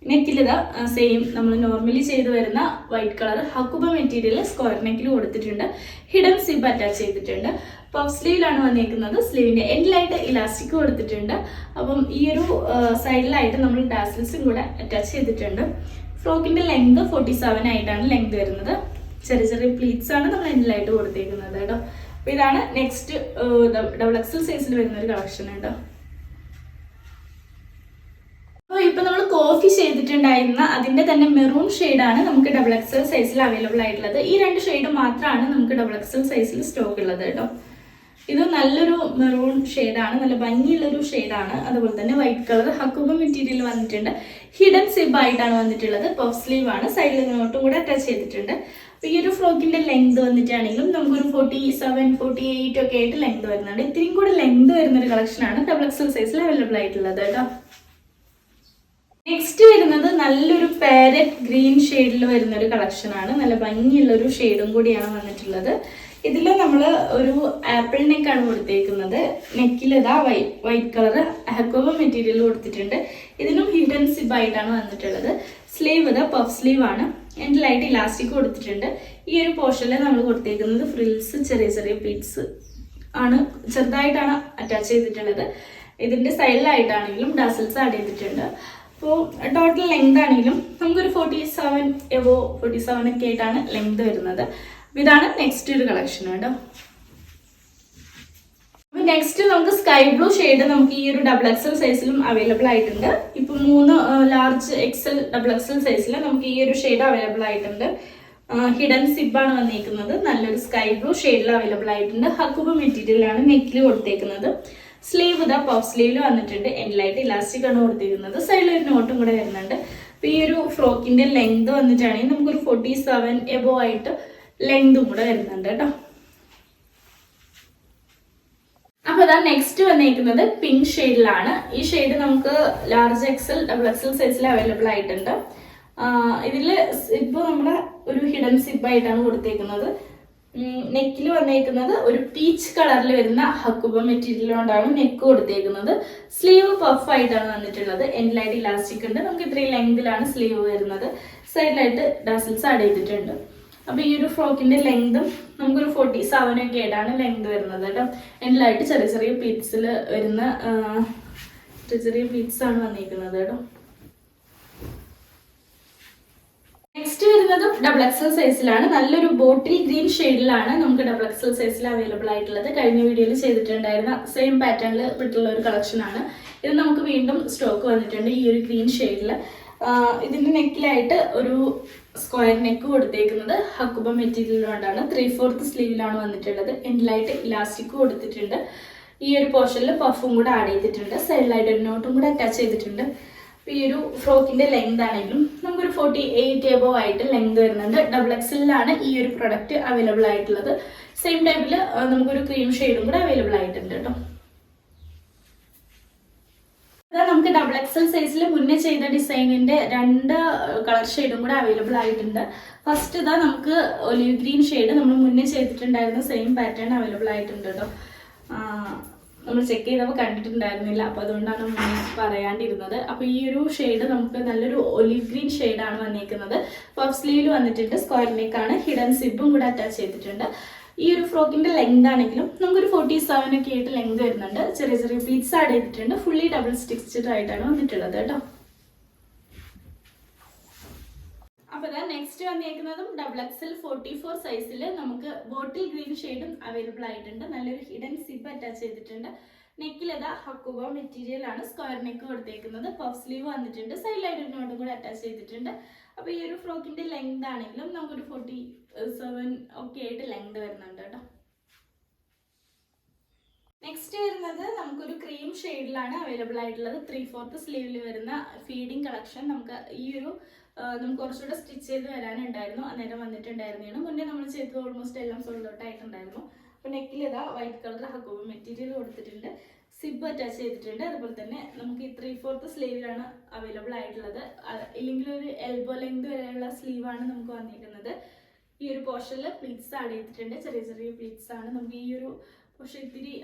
നെക്കിലിതാ സെയിം നമ്മൾ നോർമലി ചെയ്ത് വരുന്ന വൈറ്റ് കളർ ഹക്കുബ മെറ്റീരിയൽ സ്ക്വയർ നെക്കിൽ കൊടുത്തിട്ടുണ്ട്. ഹിഡൻ സിബ് അറ്റാച്ച് ചെയ്തിട്ടുണ്ട്. പഫ് സ്ലീവിലാണ് വന്നേക്കുന്നത്. സ്ലീവിന്റെ എൻഡിലായിട്ട് ഇലാസ്റ്റിക് കൊടുത്തിട്ടുണ്ട്. അപ്പം ഈ ഒരു സൈഡിലായിട്ട് നമ്മൾ ടാസിൽസും കൂടെ അറ്റാച്ച് ചെയ്തിട്ടുണ്ട്. ഫ്രോക്കിന്റെ ലെങ്ത് 47 ആയിട്ടാണ് ലെങ്ത് വരുന്നത്. ചെറിയ ചെറിയ പ്ലീറ്റ്സ് ആണ് നമ്മൾ എൻഡിലായിട്ട് കൊടുത്തേക്കുന്നത് കേട്ടോ. അപ്പൊ ഇതാണ് നെക്സ്റ്റ് XXL സൈസിൽ വരുന്ന ഒരു കളക്ഷൻ കേട്ടോ. അപ്പോൾ ഇപ്പൊ നമ്മൾ കോഫി ചെയ്തിട്ടുണ്ടായിരുന്ന അതിന്റെ തന്നെ മെറൂൺ ഷെയ്ഡാണ് നമുക്ക് XXL സൈസിൽ അവൈലബിൾ ആയിട്ടുള്ളത്. ഈ രണ്ട് ഷെയ്ഡ് മാത്രമാണ് നമുക്ക് XXL സൈസിൽ സ്റ്റോക്ക് ഉള്ളത് കേട്ടോ. ഇത് നല്ലൊരു മെറൂൺ ഷെയ്ഡാണ്. നല്ല ഭംഗിയുള്ളൊരു ഷെയ്ഡാണ്. അതുപോലെ തന്നെ വൈറ്റ് കളർ ഹക്കുബ മെറ്റീരിയൽ വന്നിട്ടുണ്ട്. ഹിഡൻ സിബ് ആയിട്ടാണ് വന്നിട്ടുള്ളത്. പഫ് സ്ലീവ് ആണ്. സൈഡിൽ നോട്ടും കൂടെ അറ്റാച്ച് ചെയ്തിട്ടുണ്ട്. ഈ ഒരു ഫ്രോക്കിന്റെ ലെങ്ത് വന്നിട്ടാണെങ്കിലും നമുക്കൊരു 47, 48 ഒക്കെ ആയിട്ട് ലെങ്ത് വരുന്നുണ്ട്. ഇത്രയും കൂടെ ലെങ്ത് വരുന്ന ഒരു കളക്ഷനാണ് XXL സൈസിൽ അവൈലബിൾ ആയിട്ടുള്ളത് കേട്ടോ. നെക്സ്റ്റ് വരുന്നത് നല്ലൊരു പാരറ്റ് ഗ്രീൻ ഷെയ്ഡിൽ വരുന്ന ഒരു കളക്ഷനാണ്. നല്ല ഭംഗിയുള്ള ഒരു ഷെയ്ഡും കൂടിയാണ് വന്നിട്ടുള്ളത്. ഇതിൽ നമ്മൾ ഒരു ആപ്പിൾ നെക്കാണ് കൊടുത്തേക്കുന്നത്. നെക്കിൽ ഇതാ വൈറ്റ് കളർ ഹക്കുബ മെറ്റീരിയൽ കൊടുത്തിട്ടുണ്ട്. ഇതിനും ഹിഡൻ സിബ് ആയിട്ടാണ് വന്നിട്ടുള്ളത്. സ്ലീവ് ഇതാ പഫ് സ്ലീവ് ആണ്. എൻഡിലായിട്ട് ഇലാസ്റ്റിക് കൊടുത്തിട്ടുണ്ട്. ഈ ഒരു പോർഷനിൽ നമ്മൾ കൊടുത്തേക്കുന്നത് ഫ്രിൽസ് ചെറിയ ചെറിയ പ്ലീറ്റ്സ് ആണ് ചെറുതായിട്ടാണ് അറ്റാച്ച് ചെയ്തിട്ടുള്ളത്. ഇതിന്റെ സൈഡിലായിട്ടാണെങ്കിലും ഡസൽസ് ആഡ് ചെയ്തിട്ടുണ്ട്. അപ്പോൾ ടോട്ടൽ ലെങ്ത് ആണെങ്കിലും നമുക്കൊരു 47 എബോ 47 ഒക്കെ ആയിട്ടാണ് ലെങ്ത് വരുന്നത്. ഇതാണ് നെക്സ്റ്റ് ഒരു കളക്ഷൻ കേട്ടോ. അപ്പൊ നെക്സ്റ്റ് നമുക്ക് സ്കൈ ബ്ലൂ ഷെയ്ഡ് നമുക്ക് ഈ ഒരു XXL സൈസിലും അവൈലബിൾ ആയിട്ടുണ്ട്. ഇപ്പൊ 3 ലാർജ് XL XXL സൈസിൽ നമുക്ക് ഈ ഒരു ഷെയ്ഡ് അവൈലബിൾ ആയിട്ടുണ്ട്. ഹിഡൻ സിബ് ആണ് വന്നിരിക്കുന്നത്. നല്ലൊരു സ്കൈ ബ്ലൂ ഷെയ്ഡിൽ അവൈലബിൾ ആയിട്ടുണ്ട്. ഹക്കുബ മെറ്റീരിയൽ ആണ് നെക്കിൽ കൊടുത്തേക്കുന്നത്. സ്ലീവ് ഇതാ പഫ് സ്ലീവിൽ വന്നിട്ടുണ്ട്. എൻഡിലായിട്ട് ഇലാസ്റ്റിക് ആണ് കൊടുത്തിരിക്കുന്നത്. സൈഡിൽ ഒരു നോട്ടും കൂടെ വരുന്നുണ്ട്. അപ്പൊ ഈ ഒരു ഫ്രോക്കിന്റെ ലെങ്ത് വന്നിട്ടാണെങ്കിൽ നമുക്കൊരു 47 എബോ ആയിട്ട് ലെങ്തും കൂടെ വരുന്നുണ്ട് കേട്ടോ. അപ്പൊ അതാ നെക്സ്റ്റ് വന്നിരിക്കുന്നത് പിങ്ക് ഷെയ്ഡിലാണ്. ഈ ഷെയ്ഡ് നമുക്ക് ലാർജ് XL XXL സൈസിൽ അവൈലബിൾ ആയിട്ടുണ്ട്. ഇതില് ഇപ്പൊ നമ്മുടെ ഒരു ഹിഡൻ സിബ് ആയിട്ടാണ് കൊടുത്തേക്കുന്നത്. നെക്കിൽ വന്നേക്കുന്നത് ഒരു പീച്ച് കളറിൽ വരുന്ന ഹക്കുബ മെറ്റീരിയൽ കൊണ്ടാണ് നെക്ക് കൊടുത്തേക്കുന്നത്. സ്ലീവ് പഫ് ആയിട്ടാണ് വന്നിട്ടുള്ളത്. എൻഡിലായിട്ട് ഇലാസ്റ്റിക് ഉണ്ട്. നമുക്ക് ഇത്രയും ലെങ്തിലാണ് സ്ലീവ് വരുന്നത്. സൈഡിലായിട്ട് ഡാസിൽസ് ആഡ് ചെയ്തിട്ടുണ്ട്. അപ്പോൾ ഈ ഒരു ഫ്രോക്കിന്റെ ലെങ്തും നമുക്കൊരു 47 ഒക്കെ ആയിട്ടാണ് ലെങ്ത് വരുന്നത് കേട്ടോ. എൻഡിലായിട്ട് ചെറിയ ചെറിയ പീറ്റ്സിൽ വരുന്ന ചെറിയ പീറ്റ്സ് ആണ് വന്നിരിക്കുന്നത് കേട്ടോ. നെക്സ്റ്റ് വരുന്നത് XXL സൈസിലാണ്. നല്ലൊരു ബോട്ടിൽ ഗ്രീൻ ഷെയ്ഡിലാണ് നമുക്ക് XXL സൈസിൽ അവൈലബിൾ ആയിട്ടുള്ളത്. കഴിഞ്ഞ വീഡിയോയിൽ ചെയ്തിട്ടുണ്ടായിരുന്ന സെയിം പാറ്റേണിൽ വിട്ടുള്ള ഒരു കളക്ഷൻ ആണ്. ഇത് നമുക്ക് വീണ്ടും സ്റ്റോക്ക് വന്നിട്ടുണ്ട് ഈ ഒരു ഗ്രീൻ ഷെയ്ഡിൽ. ഇതിന്റെ നെക്കിലായിട്ട് ഒരു സ്ക്വയർ നെക്ക് കൊടുത്തേക്കുന്നത് ഹക്കുബ മെറ്റീരിയൽ കൊണ്ടാണ്. 3/4 സ്ലീവിലാണ് വന്നിട്ടുള്ളത്. എൻഡിലായിട്ട് ഇലാസ്റ്റിക് കൊടുത്തിട്ടുണ്ട്. ഈ ഒരു പോർഷനിൽ പഫും കൂടെ ആഡ് ചെയ്തിട്ടുണ്ട്. സൈഡിലായിട്ട് ഒരു നോട്ടും കൂടെ അറ്റാച്ച് ചെയ്തിട്ടുണ്ട്. ഈ ഒരു ഫ്രോക്കിന്റെ ലെങ്ത് ആണെങ്കിലും നമുക്കൊരു 48 എബോവ് ആയിട്ട് ലെങ്ത് വരുന്നുണ്ട്. XXL ഈ ഒരു പ്രൊഡക്റ്റ് അവൈലബിൾ ആയിട്ടുള്ളത്. സെയിം ടൈപ്പിൽ നമുക്കൊരു ക്രീം ഷെയ്ഡും കൂടെ അവൈലബിൾ ആയിട്ടുണ്ട് കേട്ടോ. നമുക്ക് XXL സൈസിൽ മുന്നേ ചെയ്ത ഡിസൈനിന്റെ 2 കളർ ഷെയ്ഡും കൂടെ അവൈലബിൾ ആയിട്ടുണ്ട്. ഫസ്റ്റ് ഇതാ നമുക്ക് ഒലിവ് ഗ്രീൻ ഷെയ്ഡ് നമ്മൾ മുന്നേ ചെയ്തിട്ടുണ്ടായിരുന്ന സെയിം പാറ്റേൺ അവൈലബിൾ ആയിട്ടുണ്ട് കേട്ടോ. നമ്മൾ ചെക്ക് ചെയ്തപ്പോൾ കണ്ടിട്ടുണ്ടായിരുന്നില്ല, അപ്പോൾ അതുകൊണ്ടാണ് മുന്നേ പറയാണ്ടിരുന്നത്. അപ്പോൾ ഈ ഒരു ഷെയ്ഡ് നമുക്ക് നല്ലൊരു ഒലിവ് ഗ്രീൻ ഷെയ്ഡാണ് വന്നിരിക്കുന്നത്. പഫ് സ്ലീവിൽ വന്നിട്ടുണ്ട്. സ്ക്വയർ നെക്കാണ്. ഹിഡൻ സിബും കൂടെ അറ്റാച്ച് ചെയ്തിട്ടുണ്ട്. ഈ ഒരു ഫ്രോക്കിന്റെ ലെങ്ത് ആണെങ്കിലും നമുക്കൊരു 47 ഒക്കെ ആയിട്ട് ലെങ്ത് വരുന്നുണ്ട്. ചെറിയ ചെറിയ പ്ലീറ്റ്സ് ആഡ് ചെയ്തിട്ടുണ്ട്. ഫുള്ളി ഡബിൾ സ്റ്റിച്ച്ഡ് ആയിട്ടാണ് വന്നിട്ടുള്ളത് കേട്ടോ. അപ്പോൾ നെക്സ്റ്റ് വന്നിരിക്കുന്നതും XXL 44 സൈസിൽ നമുക്ക് ബോട്ടിൽ ഗ്രീൻ ഷെയ്ഡും അവൈലബിൾ ആയിട്ടുണ്ട്. നല്ലൊരു ഹിഡൻ സിബ് അറ്റാച്ച് ചെയ്തിട്ടുണ്ട്. നെക്കിൽ ഹക്കുബ മെറ്റീരിയൽ ആണ്. സ്ക്വയർ നെക്ക് കൊടുത്തേക്കുന്നത്. പഫ് സ്ലീവ് വന്നിട്ടുണ്ട്. സൈഡിലായിട്ട് നോട്ടും കൂടെ അറ്റാച്ച് ചെയ്തിട്ടുണ്ട്. അപ്പോൾ ഈ ഒരു ഫ്രോക്കിന്റെ ലെങ്ത് ആണെങ്കിലും നമുക്കൊരു 47 ഒക്കെ ആയിട്ട് ലെങ്ത് വരുന്നുണ്ട് കേട്ടോ. നെക്സ്റ്റ് വരുന്നത് നമുക്കൊരു ക്രീം ഷെയ്ഡിലാണ് അവൈലബിൾ ആയിട്ടുള്ളത്. 3/4 സ്ലീവിൽ വരുന്ന ഫീഡിങ് കളക്ഷൻ. നമുക്ക് ഈ ഒരു നമുക്ക് കുറച്ചുകൂടെ സ്റ്റിച്ച് ചെയ്ത് വരാനുണ്ടായിരുന്നു. അന്നേരം വന്നിട്ടുണ്ടായിരുന്നതാണ്. മുന്നേ നമ്മൾ ചെയ്തത് ഓൾമോസ്റ്റ് എല്ലാം സോൾഡ് ഔട്ട് ആയിട്ടുണ്ടായിരുന്നു. അപ്പോൾ നെക്കിൽ വൈറ്റ് കളർ ഹക്കുബ മെറ്റീരിയൽ കൊടുത്തിട്ടുണ്ട്. സിബ് അറ്റാച്ച് ചെയ്തിട്ടുണ്ട്. അതുപോലെ തന്നെ നമുക്ക് ഈ 3/4 സ്ലീവിലാണ് അവൈലബിൾ ആയിട്ടുള്ളത്. ഇല്ലെങ്കിൽ ഒരു എൽബോ ലെങ്ത് വരെയുള്ള സ്ലീവാണ് നമുക്ക് വന്നിരിക്കുന്നത്. ഈ ഒരു പോർഷനിൽ പ്ലീറ്റ്സ് ആഡ് ചെയ്തിട്ടുണ്ട്. ചെറിയ ചെറിയ പ്ലീറ്റ്സ് ആണ്. നമുക്ക് ഈ ഒരു പോർഷൻ ഇത്തിരി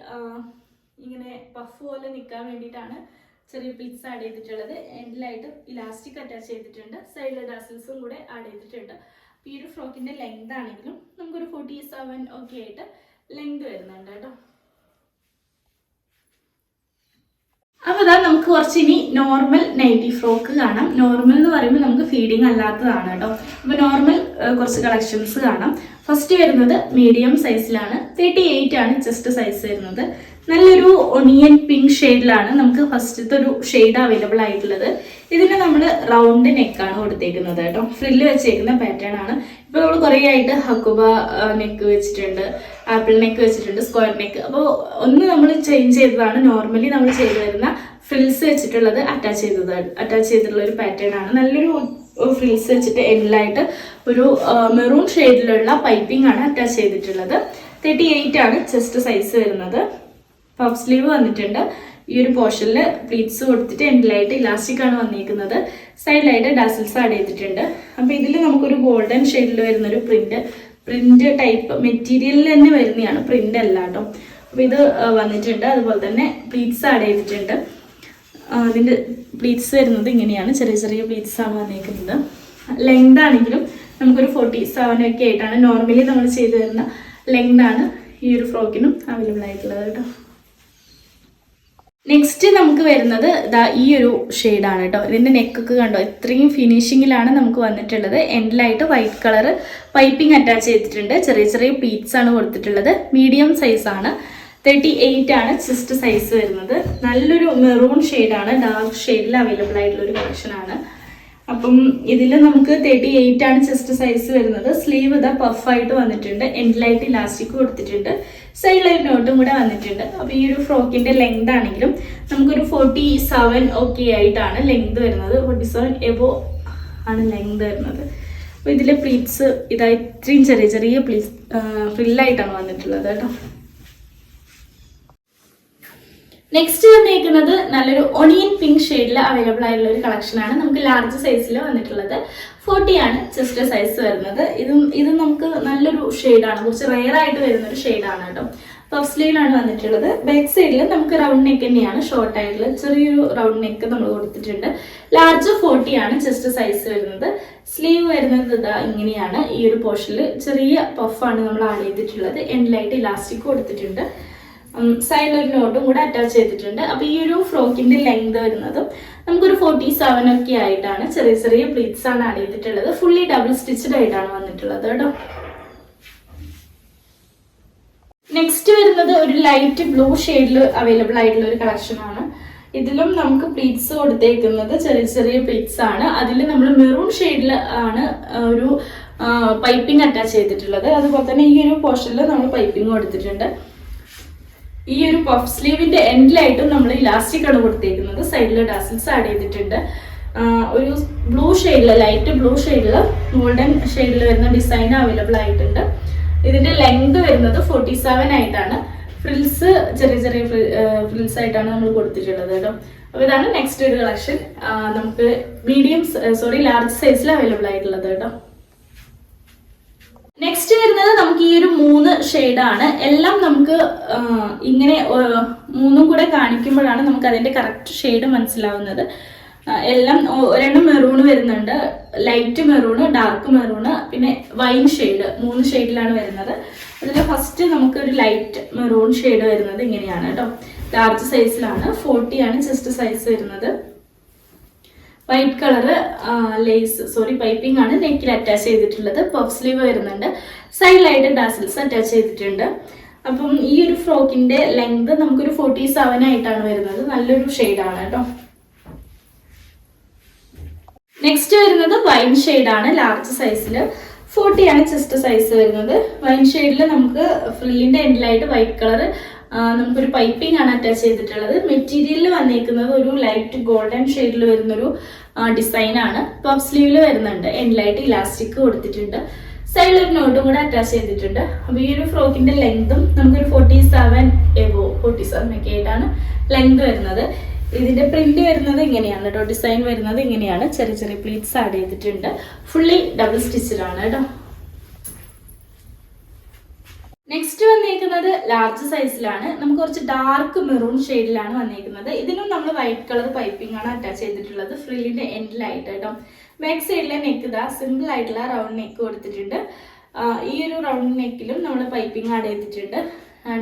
ഇങ്ങനെ പഫ് പോലെ നിൽക്കാൻ വേണ്ടിയിട്ടാണ് ചെറിയ പ്ലീറ്റ്സ് ആഡ് ചെയ്തിട്ടുള്ളത്. എൻഡിലായിട്ട് ഇലാസ്റ്റിക് അറ്റാച്ച് ചെയ്തിട്ടുണ്ട്. സൈഡിൽ ഡാസിൽസും കൂടെ ആഡ് ചെയ്തിട്ടുണ്ട്. ഈ ഒരു ഫ്രോക്കിന്റെ ലെങ്ത് ആണെങ്കിലും നമുക്കൊരു 47 ഒക്കെ ആയിട്ട് ലെങ്ത് വരുന്നുണ്ട് കേട്ടോ. അപ്പോൾ നമുക്ക് കുറച്ച് ഇനി നോർമൽ നൈറ്റി ഫ്രോക്ക് കാണാം. നോർമൽ എന്ന് പറയുമ്പോൾ നമുക്ക് ഫീഡിങ് അല്ലാത്തതാണ് കേട്ടോ. അപ്പോൾ നോർമൽ കുറച്ച് കളക്ഷൻസ് കാണാം. ഫസ്റ്റ് വരുന്നത് മീഡിയം സൈസിലാണ്. 38 ആണ് ചെസ്റ്റ് സൈസ് വരുന്നത്. നല്ലൊരു ഒണിയൻ പിങ്ക് ഷെയ്ഡിലാണ് നമുക്ക് ഫസ്റ്റത്തെ ഒരു ഷെയ്ഡ് അവൈലബിൾ ആയിട്ടുള്ളത്. ഇതിന് നമ്മൾ റൗണ്ട് നെക്കാണ് കൊടുത്തേക്കുന്നത് കേട്ടോ. ഫ്രില്ല് വെച്ചേക്കുന്ന പാറ്റേൺ ആണ്. ഇപ്പോൾ നമ്മൾ കുറേ ആയിട്ട് ഹക്കുബ നെക്ക് വെച്ചിട്ടുണ്ട്, ആപ്പിൾ നെക്ക് വെച്ചിട്ടുണ്ട്, സ്ക്വയർ നെക്ക്. അപ്പോൾ ഒന്ന് നമ്മൾ ചേഞ്ച് ചെയ്തതാണ്. നോർമലി നമ്മൾ ചെയ്തു വരുന്ന ഫ്രിൽസ് വെച്ചിട്ടുള്ളത് അറ്റാച്ച് ചെയ്തിട്ടുള്ള ഒരു പാറ്റേൺ ആണ്. നല്ലൊരു ഫ്രിൽസ് വെച്ചിട്ട് എൻഡിലായിട്ട് ഒരു മെറൂൺ ഷെയ്ഡിലുള്ള പൈപ്പിംഗ് ആണ് അറ്റാച്ച് ചെയ്തിട്ടുള്ളത്. 38 ആണ് ചെസ്റ്റ് സൈസ് വരുന്നത്. പഫ് സ്ലീവ് വന്നിട്ടുണ്ട്. ഈ ഒരു പോർഷനിൽ പ്ലീറ്റ്സ് കൊടുത്തിട്ട് എൻഡിലായിട്ട് ഇലാസ്റ്റിക് ആണ് വന്നിരിക്കുന്നത്. സൈഡിലായിട്ട് ഡാസിൽസ് ആഡ് ചെയ്തിട്ടുണ്ട്. അപ്പോൾ ഇതിൽ നമുക്കൊരു ഗോൾഡൻ ഷെയ്ഡിൽ വരുന്നൊരു പ്രിന്റ് ടൈപ്പ് മെറ്റീരിയലിൽ തന്നെ വരുന്നതാണ്, പ്രിന്റ് അല്ല കേട്ടോ. അപ്പോൾ ഇത് വന്നിട്ടുണ്ട്. അതുപോലെ തന്നെ പ്ലീറ്റ്സ് ആഡ് ചെയ്തിട്ടുണ്ട്. അതിൻ്റെ പ്ലീറ്റ്സ് വരുന്നത് ഇങ്ങനെയാണ്. ചെറിയ ചെറിയ പ്ലീറ്റ്സ് ആണ് വന്നിരിക്കുന്നത്. ലെങ്ത് ആണെങ്കിലും നമുക്കൊരു 47 ഒക്കെ ആയിട്ടാണ് നോർമലി നമ്മൾ ചെയ്തു തരുന്ന ലെങ്ത് ആണ് ഈ ഒരു ഫ്രോക്കിനും അവൈലബിൾ ആയിട്ടുള്ളത് കേട്ടോ. നെക്സ്റ്റ് നമുക്ക് വരുന്നത് ഈ ഒരു ഷെയ്ഡാണ് കേട്ടോ. ഇതിൻ്റെ നെക്കൊക്കെ കണ്ടോ, ഇത്രയും ഫിനിഷിങ്ങിലാണ് നമുക്ക് വന്നിട്ടുള്ളത്. എൻഡിലായിട്ട് വൈറ്റ് കളർ പൈപ്പിംഗ് അറ്റാച്ച് ചെയ്തിട്ടുണ്ട്. ചെറിയ ചെറിയ പീറ്റ്സ് ആണ് കൊടുത്തിട്ടുള്ളത്. മീഡിയം സൈസാണ്. 38 ആണ് ചെസ്റ്റ് സൈസ് വരുന്നത്. നല്ലൊരു മെറൂൺ ഷെയ്ഡാണ്. ഡാർക്ക് ഷെയ്ഡിൽ അവൈലബിൾ ആയിട്ടുള്ള ഒരു കളക്ഷനാണ്. അപ്പം ഇതിൽ നമുക്ക് 38 ആണ് ചെസ്റ്റ് സൈസ് വരുന്നത്. സ്ലീവ് പഫായിട്ട് വന്നിട്ടുണ്ട്. എൻഡിലായിട്ട് ഇലാസ്റ്റിക് കൊടുത്തിട്ടുണ്ട്. സൈഡിലായിട്ട് നോട്ടും കൂടെ വന്നിട്ടുണ്ട്. അപ്പോൾ ഈ ഒരു ഫ്രോക്കിന്റെ ലെങ്ത് ആണെങ്കിലും നമുക്കൊരു 47 ഒക്കെ ആയിട്ടാണ് ലെങ്ത് വരുന്നത്. 47 എബോ ആണ് ലെങ്ത് വരുന്നത്. അപ്പോൾ ഇതിലെ പ്ലീറ്റ്സ് ഇത്രയും ചെറിയ ചെറിയ ഫ്രില്ലായിട്ടാണ് വന്നിട്ടുള്ളത് കേട്ടോ. നെക്സ്റ്റ് വന്നേക്കുന്നത് നല്ലൊരു ഒണിയൻ പിങ്ക് ഷെയ്ഡിൽ അവൈലബിൾ ആയിട്ടുള്ള ഒരു കളക്ഷനാണ്. നമുക്ക് ലാർജ് സൈസിൽ വന്നിട്ടുള്ളത് 40 ആണ് ചെസ്റ്റ് സൈസ് വരുന്നത്. ഇത് നമുക്ക് നല്ലൊരു ഷെയ്ഡാണ്, കുറച്ച് റെയർ ആയിട്ട് വരുന്ന ഒരു ഷെയ്ഡാണ് കേട്ടോ. പഫ് സ്ലീവിലാണ് വന്നിട്ടുള്ളത്. ബാക്ക് സൈഡിൽ നമുക്ക് റൗണ്ട് നെക്ക് തന്നെയാണ്, ഷോർട്ട് ആയിട്ടുള്ള ചെറിയൊരു റൗണ്ട് നെക്ക് നമ്മൾ കൊടുത്തിട്ടുണ്ട്. ലാർജ് 40 ആണ് ചെസ്റ്റ് സൈസ് വരുന്നത്. സ്ലീവ് വരുന്നത് ഇതാ ഇങ്ങനെയാണ്. ഈ ഒരു പോർഷനിൽ ചെറിയ പഫാണ് നമ്മൾ ആഡ് ചെയ്തിട്ടുള്ളത്. എൻഡിലായിട്ട് ഇലാസ്റ്റിക് കൊടുത്തിട്ടുണ്ട്. സൈഡിൽ ഒരു നോട്ടും കൂടെ അറ്റാച്ച് ചെയ്തിട്ടുണ്ട്. അപ്പൊ ഈ ഒരു ഫ്രോക്കിന്റെ ലെങ്ത് വരുന്നതും നമുക്കൊരു 47 ഒക്കെ ആയിട്ടാണ്. ചെറിയ ചെറിയ പ്ലീറ്റ്സ് ആണ് ആഡ് ചെയ്തിട്ടുള്ളത്. ഫുള്ളി ഡബിൾ സ്റ്റിച്ചഡ് ആയിട്ടാണ് വന്നിട്ടുള്ളത് കേട്ടോ. നെക്സ്റ്റ് വരുന്നത് ഒരു ലൈറ്റ് ബ്ലൂ ഷെയ്ഡിൽ അവൈലബിൾ ആയിട്ടുള്ള ഒരു കളക്ഷൻ ആണ്. ഇതിലും നമുക്ക് പ്ലീറ്റ്സ് കൊടുത്തേക്കുന്നത് ചെറിയ ചെറിയ പ്ലീറ്റ്സ് ആണ്. അതിൽ നമ്മൾ മെറൂൺ ഷെയ്ഡിൽ ആണ് ഒരു പൈപ്പിംഗ് അറ്റാച്ച് ചെയ്തിട്ടുള്ളത്. അതുപോലെ തന്നെ ഈ ഒരു പോർഷനിൽ നമ്മൾ പൈപ്പിംഗ് കൊടുത്തിട്ടുണ്ട്. ഈ ഒരു പഫ് സ്ലീവിന്റെ എൻഡിലായിട്ടും നമ്മൾ ഇലാസ്റ്റിക് ആണ് കൊടുത്തേക്കുന്നത്. സൈഡിൽ ടാസിൽസ് ആഡ് ചെയ്തിട്ടുണ്ട്. ഒരു ബ്ലൂ ഷെയ്ഡിൽ, ലൈറ്റ് ബ്ലൂ ഷെയ്ഡിൽ ഗോൾഡൻ ഷെയ്ഡിൽ വരുന്ന ഡിസൈൻ അവൈലബിൾ ആയിട്ടുണ്ട്. ഇതിന്റെ ലെങ്ത് വരുന്നത് 47 ആയിട്ടാണ്. ഫ്രിൽസ് ചെറിയ ചെറിയ ഫ്രിൽസ് ആയിട്ടാണ് നമ്മൾ കൊടുത്തിട്ടുള്ളത് കേട്ടോ. അപ്പൊ ഇതാണ് നെക്സ്റ്റ് ഒരു കളക്ഷൻ. നമുക്ക് ലാർജ് സൈസിൽ അവൈലബിൾ ആയിട്ടുള്ളത് കേട്ടോ. നെക്സ്റ്റ് വരുന്നത് നമുക്ക് ഈ ഒരു 3 ഷെയ്ഡാണ്. എല്ലാം നമുക്ക് ഇങ്ങനെ 3ഉം കൂടെ കാണിക്കുമ്പോഴാണ് നമുക്ക് അതിന്റെ കറക്റ്റ് ഷെയ്ഡ് മനസ്സിലാവുന്നത്. എല്ലാം ഒരെണ്ണം മെറൂൺ വരുന്നുണ്ട്, ലൈറ്റ് മെറൂണ്, ഡാർക്ക് മെറൂണ്, പിന്നെ വൈൻ ഷെയ്ഡ്. 3 ഷെയ്ഡിലാണ് വരുന്നത്. അതിൽ ഫസ്റ്റ് നമുക്ക് ഒരു ലൈറ്റ് മെറൂൺ ഷെയ്ഡ് വരുന്നത് ഇങ്ങനെയാണ് കേട്ടോ. ലാർജ് സൈസിലാണ്. 40 ആണ് ചെസ്റ്റ് സൈസ് വരുന്നത്. വൈറ്റ് കളറ് പൈപ്പിംഗ് ആണ് നെക്കിൽ അറ്റാച്ച് ചെയ്തിട്ടുള്ളത്. പഫ് സ്ലീവ് വരുന്നുണ്ട്. സൈഡിലായിട്ട് ടാസിൽസ് അറ്റാച്ച് ചെയ്തിട്ടുണ്ട്. അപ്പം ഈ ഒരു ഫ്രോക്കിന്റെ ലെങ്ത് നമുക്കൊരു 47 ആയിട്ടാണ് വരുന്നത്. നല്ലൊരു ഷെയ്ഡാണ് കേട്ടോ. നെക്സ്റ്റ് വരുന്നത് വൈൻ ഷെയ്ഡാണ്. ലാർജ് സൈസിൽ 40 ആണ് ചെസ്റ്റ് സൈസ് വരുന്നത്. വൈൻ ഷെയ്ഡിൽ നമുക്ക് ഫ്രില്ലിന്റെ എൻഡിലായിട്ട് വൈറ്റ് കളർ നമുക്കൊരു പൈപ്പിംഗ് ആണ് അറ്റാച്ച് ചെയ്തിട്ടുള്ളത്. മെറ്റീരിയലിൽ വന്നേക്കുന്നത് ഒരു ലൈറ്റ് ഗോൾഡൻ ഷെയ്ഡിൽ വരുന്നൊരു ഡിസൈൻ ആണ്. പഫ് സ്ലീവിൽ വരുന്നുണ്ട്. എൻഡിലായിട്ട് ഇലാസ്റ്റിക് കൊടുത്തിട്ടുണ്ട്. സൈഡിൽ ഒരു നോട്ടും കൂടെ അറ്റാച്ച് ചെയ്തിട്ടുണ്ട്. അപ്പൊ ഈ ഒരു ഫ്രോക്കിന്റെ ലെങ്തും നമുക്കൊരു 47 ഒക്കെ ആയിട്ടാണ് ലെങ്ത് വരുന്നത്. ഇതിന്റെ പ്രിന്റ് വരുന്നത് ഇങ്ങനെയാണ് കേട്ടോ. ഡിസൈൻ വരുന്നത് ഇങ്ങനെയാണ്. ചെറിയ ചെറിയ പ്ലീറ്റ്സ് ആഡ് ചെയ്തിട്ടുണ്ട്. ഫുള്ളി ഡബിൾ സ്റ്റിച്ചഡ് ആണ് കേട്ടോ. നെക്സ്റ്റ് വന്നേക്കുന്നത് ലാർജ് സൈസിലാണ്. നമുക്ക് കുറച്ച് ഡാർക്ക് മെറൂൺ ഷെയ്ഡിലാണ് വന്നേക്കുന്നത്. ഇതിനും നമ്മൾ വൈറ്റ് കളർ പൈപ്പിംഗ് ആണ് അറ്റാച്ച് ചെയ്തിട്ടുള്ളത് ഫ്രില്ലിന്റെ എൻഡിലായിട്ട് കേട്ടോ. ബാക്ക് സൈഡിലെ നെക്ക് ഇതാ സിമ്പിൾ ആയിട്ടുള്ള റൗണ്ട് നെക്ക് കൊടുത്തിട്ടുണ്ട്. ഈ ഒരു റൗണ്ട് നെക്കിലും നമ്മൾ പൈപ്പിംഗ് ആഡ് ചെയ്തിട്ടുണ്ട്.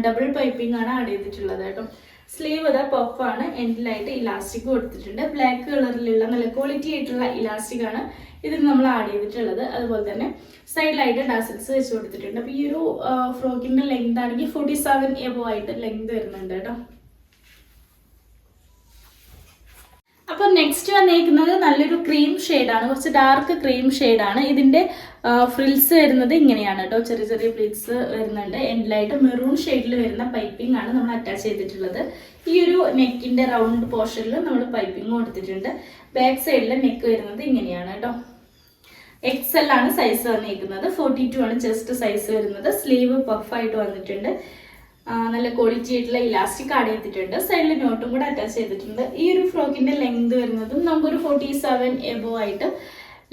ഡബിൾ പൈപ്പിംഗ് ആണ് ആഡ് ചെയ്തിട്ടുള്ളത് കേട്ടോ. സ്ലീവ് ഇതാ പഫാണ്. എൻഡിലായിട്ട് ഇലാസ്റ്റിക് കൊടുത്തിട്ടുണ്ട്. ബ്ലാക്ക് കളറിലുള്ള നല്ല ക്വാളിറ്റി ആയിട്ടുള്ള ഇലാസ്റ്റിക് ആണ് ഇതിന് നമ്മൾ ആഡ് ചെയ്തിട്ടുള്ളത്. അതുപോലെ തന്നെ സൈഡിലായിട്ട് ടാസിൽസ് വെച്ച് കൊടുത്തിട്ടുണ്ട്. അപ്പൊ ഈ ഒരു ഫ്രോക്കിന്റെ ലെങ്ത് ആണെങ്കിൽ 47 എബോ ആയിട്ട് ലെങ്ത് വരുന്നുണ്ട് കേട്ടോ. അപ്പൊ നെക്സ്റ്റ് വന്നേക്കുന്നത് നല്ലൊരു ക്രീം ഷെയ്ഡാണ്. കുറച്ച് ഡാർക്ക് ക്രീം ഷെയ്ഡാണ്. ഇതിന്റെ ഫ്രിൽസ് വരുന്നത് ഇങ്ങനെയാണ് കേട്ടോ. ചെറിയ ചെറിയ പ്ലീറ്റ്സ് വരുന്നുണ്ട്. എൻഡിലായിട്ട് മെറൂൺ ഷെയ്ഡിൽ വരുന്ന പൈപ്പിംഗ് ആണ് നമ്മൾ അറ്റാച്ച് ചെയ്തിട്ടുള്ളത്. ഈ ഒരു നെക്കിന്റെ റൗണ്ട് പോർഷനിൽ നമ്മൾ പൈപ്പിംഗ് കൊടുത്തിട്ടുണ്ട്. ബാക്ക് സൈഡിൽ നെക്ക് വരുന്നത് ഇങ്ങനെയാണ് കേട്ടോ. XL ആണ് സൈസ് വന്നിരിക്കുന്നത്. 42 ആണ് ചെസ്റ്റ് സൈസ് വരുന്നത്. സ്ലീവ് പഫായിട്ട് വന്നിട്ടുണ്ട്. നല്ല ക്വാളിറ്റി ആയിട്ടുള്ള ഇലാസ്റ്റിക് ആഡ് ചെയ്തിട്ടുണ്ട്. സൈഡിൽ നോട്ടും കൂടെ അറ്റാച്ച് ചെയ്തിട്ടുണ്ട്. ഈ ഒരു ഫ്രോക്കിന്റെ ലെങ്ത് വരുന്നതും നമുക്കൊരു 47 എബോ ആയിട്ട്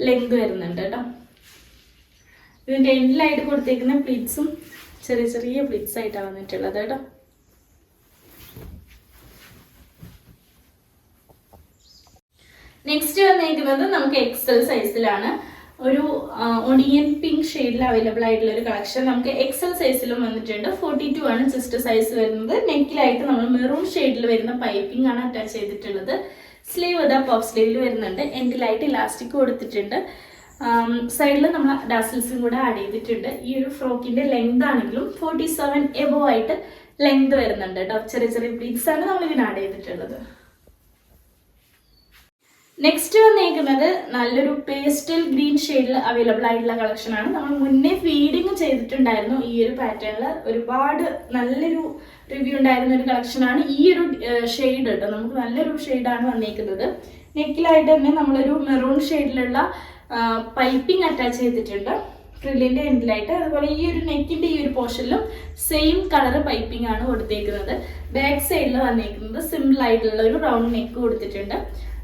ലെങ്ത് വരുന്നുണ്ട് കേട്ടോ. ഇതിന്റെ എൻഡിലായിട്ട് കൊടുത്തേക്കുന്ന പ്ലീറ്റ്സും ചെറിയ ചെറിയ പ്ലീറ്റ്സ് ആയിട്ടാണ് വന്നിട്ടുള്ളത് കേട്ടോ. നെക്സ്റ്റ് വന്നിരിക്കുന്നത് നമുക്ക് XL സൈസിലാണ്. ഒരു ഒണിയൻ പിങ്ക് ഷെയ്ഡിൽ അവൈലബിൾ ആയിട്ടുള്ള ഒരു കളക്ഷൻ നമുക്ക് XL സൈസിലും വന്നിട്ടുണ്ട്. 42 ആണ് ചെസ്റ്റ് സൈസ് വരുന്നത്. നെക്കിലായിട്ട് നമ്മൾ മെറൂൺ ഷെയ്ഡിൽ വരുന്ന പൈപ്പിംഗ് ആണ് അറ്റാച്ച് ചെയ്തിട്ടുള്ളത്. സ്ലീവ് ഇതാ പഫ് സ്ലീവിൽ വരുന്നുണ്ട്. എൻഡിലായിട്ട് ഇലാസ്റ്റിക് കൊടുത്തിട്ടുണ്ട്. സൈഡിൽ നമ്മൾ ഡാസിൽസും കൂടെ ആഡ് ചെയ്തിട്ടുണ്ട്. ഈ ഒരു ഫ്രോക്കിന്റെ ലെങ്ത് ആണെങ്കിലും 47 എബോ ആയിട്ട് ലെങ്ത് വരുന്നുണ്ട് കേട്ടോ. ചെറിയ ചെറിയ പ്ലീറ്റ്സ് ആണ് നമ്മൾ ഇതിന് ആഡ് ചെയ്തിട്ടുള്ളത്. നെക്സ്റ്റ് വന്നേക്കുന്നത് നല്ലൊരു പേസ്റ്റൽ ഗ്രീൻ ഷെയ്ഡിൽ അവൈലബിൾ ആയിട്ടുള്ള കളക്ഷൻ ആണ്. നമ്മൾ മുന്നേ ഫീഡിങ് ചെയ്തിട്ടുണ്ടായിരുന്നു ഈ ഒരു പാറ്റേണിൽ. ഒരുപാട് നല്ലൊരു റിവ്യൂ ഉണ്ടായിരുന്ന ഒരു കളക്ഷൻ ആണ് ഈ ഒരു ഷെയ്ഡ് കേട്ടോ. നമുക്ക് നല്ലൊരു ഷെയ്ഡാണ് വന്നേക്കുന്നത്. നെക്കിലായിട്ട് തന്നെ നമ്മളൊരു മെറൂൺ ഷെയ്ഡിലുള്ള പൈപ്പിംഗ് അറ്റാച്ച് ചെയ്തിട്ടുണ്ട്. ഫ്രില്ലിന്റെ എൻഡിലായിട്ട്. അതുപോലെ ഈ ഒരു നെക്കിന്റെ ഈ ഒരു പോർഷനിലും സെയിം കളർ പൈപ്പിംഗ് ആണ് കൊടുത്തേക്കുന്നത്. ബാക്ക് സൈഡിൽ വന്നേക്കുന്നത് സിമ്പിൾ ആയിട്ടുള്ള ഒരു റൗണ്ട് നെക്ക് കൊടുത്തിട്ടുണ്ട്.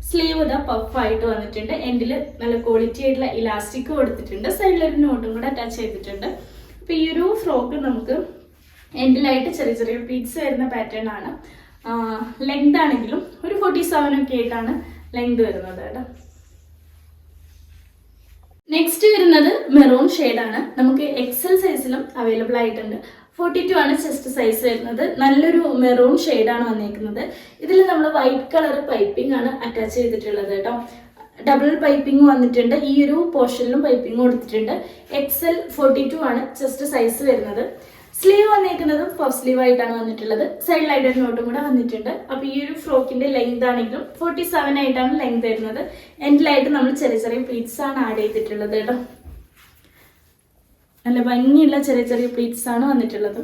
സ്ലീവ് ഇതാ പഫ് ആയിട്ട് വന്നിട്ടുണ്ട്. എൻഡിൽ നല്ല ക്വാളിറ്റി ആയിട്ടുള്ള ഇലാസ്റ്റിക് കൊടുത്തിട്ടുണ്ട്. സൈഡിലൊരു നോട്ടും കൂടെ അറ്റാച്ച് ചെയ്തിട്ടുണ്ട്. അപ്പൊ ഈ ഒരു ഫ്രോക്ക് നമുക്ക് എൻഡിലായിട്ട് ചെറിയ ചെറിയ പ്ലീറ്റ്സ് വരുന്ന പാറ്റേൺ ആണ്. ലെങ്ത് ആണെങ്കിലും ഒരു 47 ഒക്കെ ആയിട്ടാണ് ലെങ്ത് വരുന്നത് കേട്ടോ. നെക്സ്റ്റ് വരുന്നത് മെറൂൺ ഷെയ്ഡാണ്. നമുക്ക് എക്സൽ സൈസിലും അവൈലബിൾ ആയിട്ടുണ്ട്. 42 ആണ് ചെസ്റ്റ് സൈസ് വരുന്നത്. നല്ലൊരു മെറൂൺ ഷെയ്ഡാണ് വന്നേക്കുന്നത്. ഇതിൽ നമ്മൾ വൈറ്റ് കളർ പൈപ്പിംഗ് ആണ് അറ്റാച്ച് ചെയ്തിട്ടുള്ളത് കേട്ടോ. ഡബിൾ പൈപ്പിംഗ് വന്നിട്ടുണ്ട്. ഈ ഒരു പോർഷനിലും പൈപ്പിംഗ് കൊടുത്തിട്ടുണ്ട്. XL 42 ആണ് ചെസ്റ്റ് സൈസ് വരുന്നത്. സ്ലീവ് വന്നേക്കുന്നത് പഫ് സ്ലീവ് ആയിട്ടാണ് വന്നിട്ടുള്ളത്. സൈഡിലായിട്ട് ഒരു നോട്ടും കൂടെ വന്നിട്ടുണ്ട്. അപ്പൊ ഈ ഒരു ഫ്രോക്കിന്റെ ലെങ്ത് ആണെങ്കിലും 47 ആയിട്ടാണ് ലെങ്ത് വരുന്നത്. എൻഡിലായിട്ട് നമ്മൾ ചെറിയ ചെറിയ പ്ലീറ്റ്സ് ആണ് ആഡ് ചെയ്തിട്ടുള്ളത് കേട്ടോ. നല്ല ഭംഗിയുള്ള ചെറിയ ചെറിയ പ്ലീറ്റ്സ് ആണ് വന്നിട്ടുള്ളത്.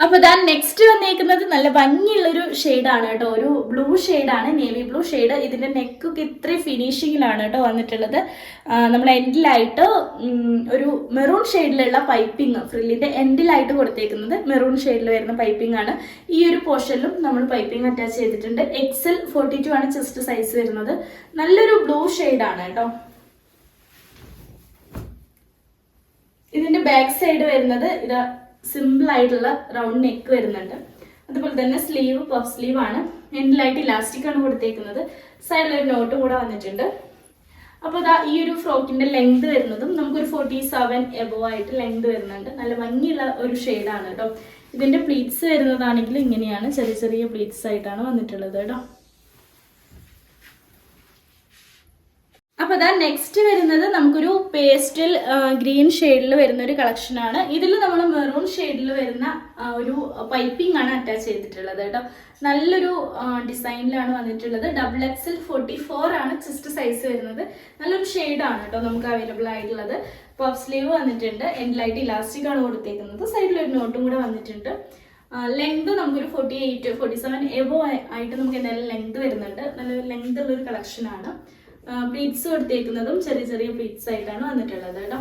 അപ്പൊ ദാൻ നെക്സ്റ്റ് വന്നേക്കുന്നത് നല്ല ഭംഗിയുള്ളൊരു ഷെയ്ഡാണ് കേട്ടോ. ഒരു ബ്ലൂ ഷെയ്ഡാണ്, നേവി ബ്ലൂ ഷെയ്ഡ്. ഇതിന്റെ നെക്കൊക്കെ ഇത്രയും ഫിനിഷിങ്ങിലാണ് കേട്ടോ വന്നിട്ടുള്ളത്. നമ്മൾ എൻഡിലായിട്ട് ഒരു മെറൂൺ ഷെയ്ഡിലുള്ള പൈപ്പിംഗ്, ഫ്രില്ലിന്റെ എൻഡിലായിട്ട് കൊടുത്തേക്കുന്നത് മെറൂൺ ഷെയ്ഡിൽ വരുന്ന പൈപ്പിംഗ് ആണ്. ഈ ഒരു പോർഷനിലും നമ്മൾ പൈപ്പിംഗ് അറ്റാച്ച് ചെയ്തിട്ടുണ്ട്. XL 42 ആണ് ചെസ്റ്റ് സൈസ് വരുന്നത്. നല്ലൊരു ബ്ലൂ ഷെയ്ഡാണ് കേട്ടോ. ഇതിന്റെ ബാക്ക് സൈഡ് വരുന്നത് ഇതാ സിമ്പിൾ ആയിട്ടുള്ള റൗണ്ട് നെക്ക് വരുന്നുണ്ട്. അതുപോലെ തന്നെ സ്ലീവ് പഫ് സ്ലീവ് ആണ്. എൻഡിലായിട്ട് ഇലാസ്റ്റിക് ആണ് കൊടുത്തേക്കുന്നത്. സൈഡിലൊരു നോട്ട് കൂടെ വന്നിട്ടുണ്ട്. അപ്പോൾ ഇതാ ഈ ഒരു ഫ്രോക്കിന്റെ ലെങ്ത് വരുന്നതും നമുക്കൊരു 47 എബോവ് ആയിട്ട് ലെങ്ത് വരുന്നുണ്ട്. നല്ല ഭംഗിയുള്ള ഒരു ഷെയ്ഡാണ് കേട്ടോ. ഇതിന്റെ പ്ലീറ്റ്സ് വരുന്നതാണെങ്കിൽ ഇങ്ങനെയാണ്, ചെറിയ ചെറിയ പ്ലീറ്റ്സ് ആയിട്ടാണ് വന്നിട്ടുള്ളത് കേട്ടോ. അപ്പോൾ അതാ നെക്സ്റ്റ് വരുന്നത് നമുക്കൊരു പേസ്റ്റൽ ഗ്രീൻ ഷെയ്ഡിൽ വരുന്ന ഒരു കളക്ഷൻ ആണ്. ഇതിൽ നമ്മൾ മെറൂൺ ഷെയ്ഡിൽ വരുന്ന ഒരു പൈപ്പിംഗ് ആണ് അറ്റാച്ച് ചെയ്തിട്ടുള്ളത് കേട്ടോ. നല്ലൊരു ഡിസൈനിലാണ് വന്നിട്ടുള്ളത്. XXL 44 ആണ് ചെസ്റ്റ് സൈസ് വരുന്നത്. നല്ലൊരു ഷെയ്ഡാണ് കേട്ടോ നമുക്ക് അവൈലബിൾ ആയിട്ടുള്ളത്. പഫ് സ്ലീവ് വന്നിട്ടുണ്ട്. എൻഡിലായിട്ട് ഇലാസ്റ്റിക് ആണ് കൊടുത്തേക്കുന്നത്. സൈഡിൽ ഒരു നോട്ടും കൂടെ വന്നിട്ടുണ്ട്. ലെങ്ത് നമുക്കൊരു 48 47 എബോ ആയിട്ട് നമുക്ക് എന്തായാലും ലെങ്ത് വരുന്നുണ്ട്. നല്ലൊരു ലെങ്ത് ഉള്ളൊരു കളക്ഷൻ ആണ്. പ്ലീറ്റ്സ് കൊടുത്തേക്കുന്നതും ചെറിയ ചെറിയ പ്ലീറ്റ്സ് ആയിട്ടാണ് വന്നിട്ടുള്ളത് കേട്ടോ.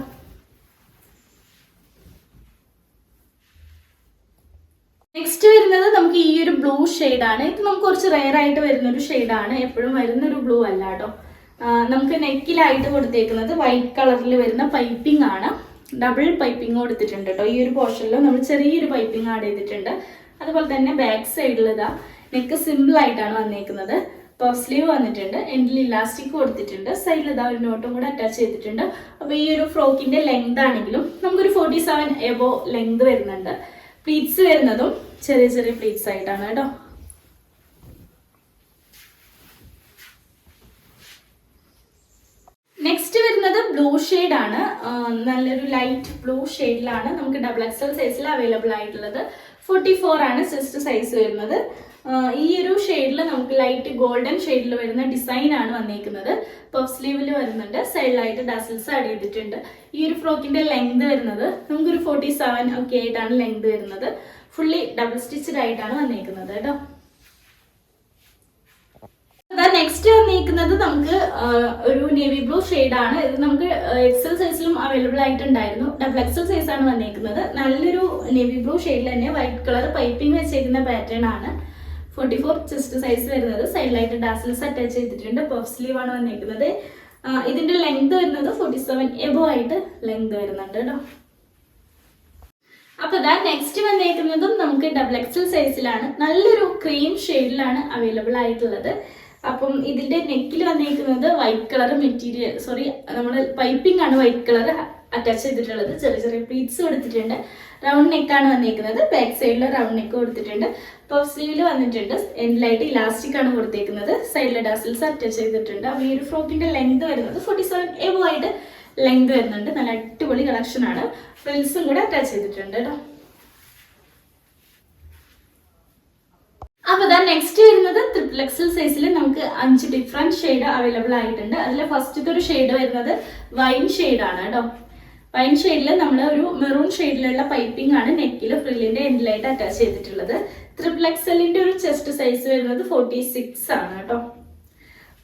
നെക്സ്റ്റ് വരുന്നത് നമുക്ക് ഈ ഒരു ബ്ലൂ ഷെയ്ഡാണ്. ഇത് നമുക്ക് കുറച്ച് റെയർ ആയിട്ട് വരുന്നൊരു ഷെയ്ഡാണ്. എപ്പോഴും വരുന്നൊരു ബ്ലൂ അല്ല കേട്ടോ. നമുക്ക് നെക്കിലായിട്ട് കൊടുത്തേക്കുന്നത് വൈറ്റ് കളറിൽ വരുന്ന പൈപ്പിംഗ് ആണ്. ഡബിൾ പൈപ്പിംഗ് കൊടുത്തിട്ടുണ്ട് കേട്ടോ. ഈ ഒരു പോർഷനിൽ നമ്മൾ ചെറിയൊരു പൈപ്പിംഗ് ആഡ് ചെയ്തിട്ടുണ്ട്. അതുപോലെ തന്നെ ബാക്ക് സൈഡിൽ ഇതാ നെക്ക് സിമ്പിൾ ആയിട്ടാണ് വന്നേക്കുന്നത്. പഫ് സ്ലീവ് വന്നിട്ടുണ്ട്. എൻഡിൽ ഇലാസ്റ്റിക് കൊടുത്തിട്ടുണ്ട്. സൈഡിൽ ഇതാ ഒരു നോട്ടും കൂടെ അറ്റാച്ച് ചെയ്തിട്ടുണ്ട്. അപ്പോൾ ഈ ഒരു ഫ്രോക്കിന്റെ ലെങ്ത് ആണെങ്കിലും നമുക്കൊരു 47 എബോ ലെങ്ത് വരുന്നുണ്ട്. പ്ലീറ്റ്സ് വരുന്നതും ചെറിയ ചെറിയ പ്ലീറ്റ്സ് ആയിട്ടാണ് കേട്ടോ. നെക്സ്റ്റ് വരുന്നത് ബ്ലൂ ഷെയ്ഡ് ആണ്. നല്ലൊരു ലൈറ്റ് ബ്ലൂ ഷെയ്ഡിലാണ് നമുക്ക് XXL സൈസിൽ അവൈലബിൾ ആയിട്ടുള്ളത്. 44 ആണ് ചെസ്റ്റ് സൈസ് വരുന്നത്. ഈ ഒരു ഷെയ്ഡിൽ നമുക്ക് ലൈറ്റ് ഗോൾഡൻ ഷെയ്ഡിൽ വരുന്ന ഡിസൈൻ ആണ് വന്നേക്കുന്നത്. പഫ് സ്ലീവിൽ വരുന്നുണ്ട്. സൈഡിലായിട്ട് ഡസൽസ് ആഡ് ചെയ്തിട്ടുണ്ട്. ഈ ഒരു ഫ്രോക്കിന്റെ ലെങ്ത് വരുന്നത് നമുക്കൊരു 47 ഒക്കെ ആയിട്ടാണ് ലെങ്ത് വരുന്നത്. ഫുള്ളി ഡബിൾ സ്റ്റിച്ചഡ് ആയിട്ടാണ് വന്നേക്കുന്നത് കേട്ടോ. നെക്സ്റ്റ് വന്നിരിക്കുന്നത് നമുക്ക് ഒരു നേവി ബ്ലൂ ഷെയ്ഡാണ്. ഇത് നമുക്ക് XL സൈസിലും അവൈലബിൾ ആയിട്ടുണ്ടായിരുന്നു. XXL സൈസ് ആണ് വന്നേക്കുന്നത്. നല്ലൊരു നേവി ബ്ലൂ ഷെയ്ഡിൽ തന്നെ വൈറ്റ് കളർ പൈപ്പിംഗ് വെച്ചേക്കുന്ന പാറ്റേൺ ആണ്. 44 ചെസ്റ്റ് സൈസ് വരുന്നത്. സൈഡിലായിട്ട് ഡാസിൽസ് അറ്റാച്ച് ചെയ്തിട്ടുണ്ട്. പഫ് സ്ലീവ് ആണ് വന്നേക്കുന്നത്. ഇതിന്റെ ലെങ്ത് വരുന്നത് 47 എബോ ആയിട്ട് ലെങ്ത് വരുന്നുണ്ട് കേട്ടോ. അപ്പൊ ഇതാ നെക്സ്റ്റ് വന്നേക്കുന്നതും നമുക്ക് XXL സൈസിലാണ്. നല്ലൊരു ക്രീം ഷെയ്ഡിലാണ് അവൈലബിൾ ആയിട്ടുള്ളത്. അപ്പം ഇതിന്റെ നെക്കിൽ വന്നേക്കുന്നത് വൈറ്റ് കളർ മെറ്റീരിയൽ, സോറി നമ്മൾ പൈപ്പിംഗ് ആണ് വൈറ്റ് കളർ അറ്റാച്ച് ചെയ്തിട്ടുള്ളത്. ചെറിയ ചെറിയ പ്ലീറ്റ്സ് കൊടുത്തിട്ടുണ്ട്. റൗണ്ട് നെക്കാണ് വന്നേക്കുന്നത്. ബാക്ക് സൈഡിൽ റൗണ്ട് നെക്ക് കൊടുത്തിട്ടുണ്ട്. പഫ് സ്ലീവിൽ വന്നിട്ടുണ്ട്. എൻഡിലായിട്ട് ഇലാസ്റ്റിക് ആണ് കൊടുത്തേക്കുന്നത്. സൈഡിൽ ഡാസിൽസ് അറ്റാച്ച് ചെയ്തിട്ടുണ്ട്. അപ്പോൾ ഈ ഒരു ഫ്രോക്കിന്റെ ലെങ്ത് വരുന്നത് 47 എബോ ആയിട്ട് ലെങ്ത് വരുന്നുണ്ട്. നല്ല അടിപൊളി കളക്ഷൻ ആണ്. ഫ്രിൽസും കൂടെ അറ്റാച്ച് ചെയ്തിട്ടുണ്ട് കേട്ടോ. അപ്പൊ നെക്സ്റ്റ് വരുന്നത് XXL സൈസിൽ നമുക്ക് 5 ഡിഫറെന്റ് ഷെയ്ഡ് അവൈലബിൾ ആയിട്ടുണ്ട്. അതിൽ ഫസ്റ്റത്തെ ഒരു ഷെയ്ഡ് വരുന്നത് വൈൻ ഷെയ്ഡ് ആണ് കേട്ടോ. വൈൻ ഷെയ്ഡിൽ നമ്മൾ ഒരു മെറൂൺ ഷെയ്ഡിലുള്ള പൈപ്പിംഗ് ആണ് നെക്കിൽ ഫ്രില്ലിന്റെ എൻഡിലായിട്ട് അറ്റാച്ച് ചെയ്തിട്ടുള്ളത്. XXLന്റെ ഒരു ചെസ്റ്റ് സൈസ് വരുന്നത് 46 ആണ് കേട്ടോ.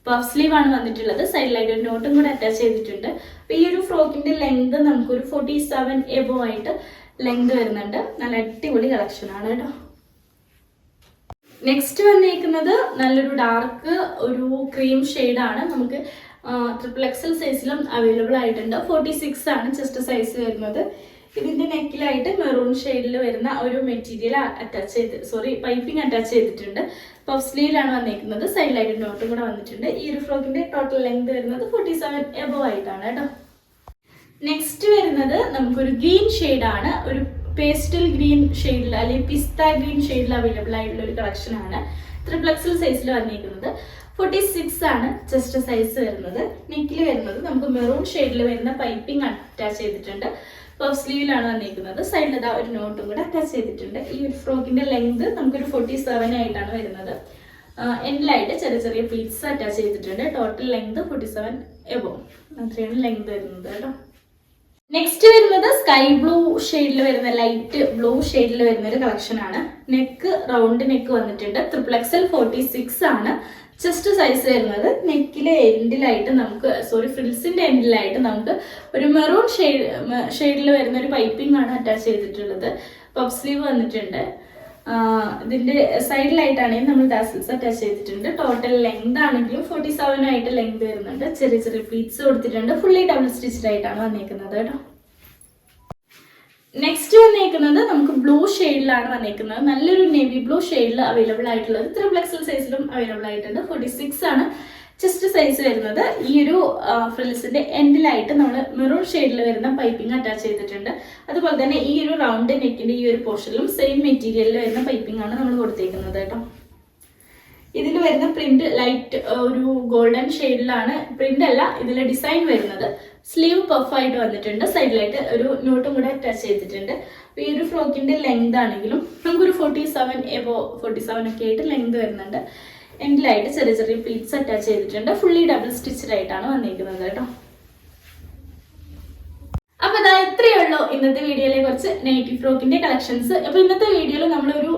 പഫ് സ്ലീവ് ആണ് വന്നിട്ടുള്ളത്. സൈഡിലായിട്ട് ഒരു നോട്ടും കൂടെ അറ്റാച്ച് ചെയ്തിട്ടുണ്ട്. അപ്പൊ ഈ ഒരു ഫ്രോക്കിന്റെ ലെങ്ത് നമുക്കൊരു 47 എബോ ആയിട്ട് ലെങ്ത് വരുന്നുണ്ട്. നല്ല അടിപൊളി കളക്ഷൻ ആണ് കേട്ടോ. നെക്സ്റ്റ് വന്നേക്കുന്നത് നല്ലൊരു ഡാർക്ക് ഒരു ക്രീം ആണ്. നമുക്ക് XXL സൈസിലും അവൈലബിൾ ആയിട്ടുണ്ട്. 46 ആണ് ചെസ്റ്റ് സൈസ് വരുന്നത്. ഇതിന്റെ നെക്കിലായിട്ട് മെറൂൺ ഷെയ്ഡിൽ വരുന്ന ഒരു മെറ്റീരിയൽ പൈപ്പിംഗ് അറ്റാച്ച് ചെയ്തിട്ടുണ്ട്. പഫ് സ്ലീവിലാണ് വന്നിരിക്കുന്നത്. സൈഡിലായിട്ട് നോട്ടും കൂടെ വന്നിട്ടുണ്ട്. ഈ ഒരു ഫ്രോക്കിന്റെ ടോട്ടൽ ലെങ്ത് വരുന്നത് 47 എബോ ആയിട്ടാണ് കേട്ടോ. നെക്സ്റ്റ് വരുന്നത് നമുക്കൊരു ഗ്രീൻ ആണ്. ഒരു പേസ്റ്റൽ ഗ്രീൻ ഷെയ്ഡിൽ അല്ലെങ്കിൽ പിസ്ത ഗ്രീൻ ഷെയ്ഡിൽ അവൈലബിൾ ആയിട്ടുള്ള ഒരു കളക്ഷൻ ആണ്. XXL സൈസിൽ വന്നിരിക്കുന്നത്. 46 ആണ് ചെസ്റ്റ് സൈസ് വരുന്നത്. നെക്കിൽ വരുന്നത് നമുക്ക് മെറൂൺ ഷെയ്ഡിൽ വരുന്ന പൈപ്പിംഗ് അറ്റാച്ച് ചെയ്തിട്ടുണ്ട്. പഫ് സ്ലീവിലാണ് വന്നിരിക്കുന്നത്. സൈഡിൽ ഇതാ ഒരു നോട്ടും കൂടെ അറ്റാച്ച് ചെയ്തിട്ടുണ്ട്. ഈ ഒരു ഫ്രോക്കിന്റെ ലെങ്ത് നമുക്കൊരു 47 ആയിട്ടാണ് വരുന്നത്. എൻഡിലായിട്ട് ചെറിയ ചെറിയ പ്ലീറ്റ്സ് അറ്റാച്ച് ചെയ്തിട്ടുണ്ട്. ടോട്ടൽ ലെങ്ത് 47 എബോ അത്രയാണ് ലെങ്ത് വരുന്നത് കേട്ടോ. നെക്സ്റ്റ് വരുന്നത് സ്കൈ ബ്ലൂ ഷെയ്ഡിൽ വരുന്ന ലൈറ്റ് ബ്ലൂ ഷെയ്ഡിൽ വരുന്ന ഒരു കളക്ഷൻ ആണ്. നെക്ക് റൗണ്ട് നെക്ക് വന്നിട്ടുണ്ട്. XXL 46 ആണ് ചെസ്റ്റ് സൈസ് വരുന്നത്. നെക്കിലെ എൻഡിലായിട്ട് ഫ്രിൽസിന്റെ എൻഡിലായിട്ട് നമുക്ക് ഒരു മെറൂൺ ഷെയ്ഡിൽ വരുന്ന ഒരു പൈപ്പിംഗ് ആണ് അറ്റാച്ച് ചെയ്തിട്ടുള്ളത്. പഫ് സ്ലീവ് വന്നിട്ടുണ്ട്. ഇതിന്റെ സൈഡിലായിട്ടാണെങ്കിൽ നമ്മൾ ടാസിൽസ് അറ്റാച്ച് ചെയ്തിട്ടുണ്ട്. ടോട്ടൽ ലെങ്ത് ആണെങ്കിലും 47 ആയിട്ട് ലെങ്ത് വരുന്നുണ്ട്. ചെറിയ ചെറിയ പ്ലീറ്റ്സ് കൊടുത്തിട്ടുണ്ട്. ഫുള്ളി ഡബിൾ സ്റ്റിച്ച്ഡ് ആയിട്ടാണ് വന്നിരിക്കുന്നത് കേട്ടോ. നെക്സ്റ്റ് വന്നേക്കുന്നത് നമുക്ക് ബ്ലൂ ഷെയ്ഡിലാണ് വന്നേക്കുന്നത്. നല്ലൊരു നേവി ബ്ലൂ ഷെയ്ഡിൽ അവൈലബിൾ ആയിട്ടുള്ളത്. XXL സൈസിലും അവൈലബിൾ ആയിട്ടുണ്ട്. 46 ആണ് ചെസ്റ്റ് സൈസ് വരുന്നത്. ഈ ഒരു ഫ്രിൽസിന്റെ എൻഡിലായിട്ട് നമ്മൾ മെറൂൺ ഷെയ്ഡിൽ വരുന്ന പൈപ്പിംഗ് അറ്റാച്ച് ചെയ്തിട്ടുണ്ട്. അതുപോലെ തന്നെ ഈ ഒരു റൗണ്ട് നെക്കിന്റെ ഈ ഒരു പോർഷനിലും സെയിം മെറ്റീരിയലിൽ വരുന്ന പൈപ്പിംഗ് ആണ് നമ്മൾ കൊടുത്തേക്കുന്നത് കേട്ടോ. ഇതിൽ വരുന്ന പ്രിന്റ് ലൈറ്റ് ഒരു ഗോൾഡൻ ഷെയ്ഡിലാണ്. പ്രിന്റ് അല്ല, ഇതിലെ ഡിസൈൻ വരുന്നത്. സ്ലീവ് പഫ് ആയിട്ട് വന്നിട്ടുണ്ട്. സൈഡിലായിട്ട് ഒരു നോട്ടും കൂടെ അറ്റാച്ച് ചെയ്തിട്ടുണ്ട്. അപ്പൊ ഈ ഒരു ഫ്രോക്കിന്റെ ലെങ്ത് ആണെങ്കിലും നമുക്കൊരു 47 എബോ 47 ഒക്കെ ആയിട്ട് ലെങ്ത് വരുന്നുണ്ട്. എൻഡിലായിട്ട് ചെറിയ ചെറിയ പ്ലീറ്റ്സ് അറ്റാച്ച് ചെയ്തിട്ടുണ്ട്. ഫുള്ളി ഡബിൾ സ്റ്റിച്ച്ഡ് ആയിട്ടാണ് വന്നിരിക്കുന്നത് കേട്ടോ. അപ്പൊ ഇതാ ഇത്രയേ ഉള്ളൂ ഇന്നത്തെ വീഡിയോയിലെ കുറച്ച് നൈറ്റി ഫ്രോക്കിന്റെ കളക്ഷൻസ്. അപ്പൊ ഇന്നത്തെ വീഡിയോയിൽ നമ്മളൊരു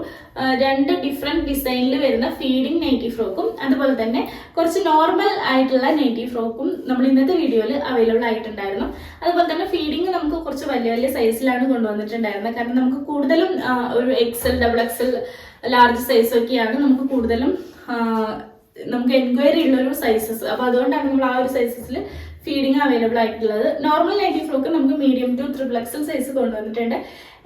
2 ഡിഫറെന്റ് ഡിസൈനിൽ വരുന്ന ഫീഡിങ് നൈറ്റി ഫ്രോക്കും അതുപോലെ തന്നെ കുറച്ച് നോർമൽ ആയിട്ടുള്ള നൈറ്റി ഫ്രോക്കും നമ്മൾ ഇന്നത്തെ വീഡിയോയിൽ അവൈലബിൾ ആയിട്ടുണ്ടായിരുന്നു. അതുപോലെ തന്നെ ഫീഡിങ് നമുക്ക് കുറച്ച് വലിയ വലിയ സൈസിലാണ് കൊണ്ടുവന്നിട്ടുണ്ടായിരുന്നത്. കാരണം നമുക്ക് കൂടുതലും ഒരു XL, XXL, ലാർജ് സൈസ് ഒക്കെയാണ് നമുക്ക് കൂടുതലും നമുക്ക് എൻക്വയറി ഉള്ളൊരു സൈസസ്. അപ്പൊ അതുകൊണ്ടാണ് നമ്മൾ ആ ഒരു സൈസസിൽ ഫീഡിങ് അവൈലബിൾ ആയിട്ടുള്ളത്. നോർമൽ നൈറ്റി ഫ്രോക്ക് നമുക്ക് മീഡിയം ടു XXL സൈസ് കൊണ്ടുവന്നിട്ടുണ്ട്.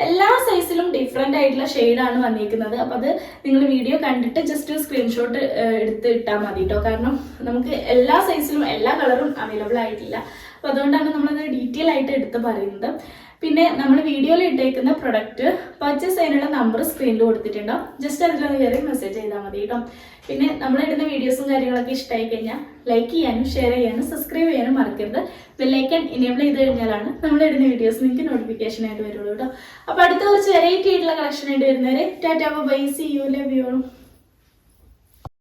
എല്ലാ സൈസിലും ഡിഫറെന്റ് ആയിട്ടുള്ള ഷെയ്ഡാണ് വന്നിരിക്കുന്നത്. അപ്പൊ അത് നിങ്ങൾ വീഡിയോ കണ്ടിട്ട് ജസ്റ്റ് സ്ക്രീൻഷോട്ട് എടുത്ത് ഇട്ടാൽ മതി കേട്ടോ. കാരണം നമുക്ക് എല്ലാ സൈസിലും എല്ലാ കളറും അവൈലബിൾ ആയിട്ടില്ല. അപ്പൊ അതുകൊണ്ടാണ് നമ്മളത് ഡീറ്റെയിൽ ആയിട്ട് എടുത്ത് പറയുന്നത്. പിന്നെ നമ്മൾ വീഡിയോയിൽ ഇട്ടേക്കുന്ന പ്രൊഡക്റ്റ് പർച്ചേസ് ചെയ്യാനുള്ള നമ്പർ സ്ക്രീനിൽ കൊടുത്തിട്ടുണ്ടോ, ജസ്റ്റ് അതിലൊന്ന് കയറി മെസ്സേജ് ചെയ്താൽ മതി കേട്ടോ. പിന്നെ നമ്മളിടുന്ന വീഡിയോസും കാര്യങ്ങളൊക്കെ ഇഷ്ടമായി കഴിഞ്ഞാൽ ലൈക്ക് ചെയ്യാനും ഷെയർ ചെയ്യാനും സബ്സ്ക്രൈബ് ചെയ്യാനും മറക്കരുത്. ബെല്ലൈക്കൺ ഇനേബിൾ ചെയ്ത് കഴിഞ്ഞാലാണ് നമ്മളിടുന്ന വീഡിയോസ് നിങ്ങൾക്ക് നോട്ടിഫിക്കേഷൻ ആയിട്ട് വരുള്ളൂ കേട്ടോ. അപ്പോൾ അടുത്ത കുറച്ച് വെറൈറ്റി ആയിട്ടുള്ള കളക്ഷൻ ആയിട്ട് വരുന്നവരെ tata bye, see you, love U.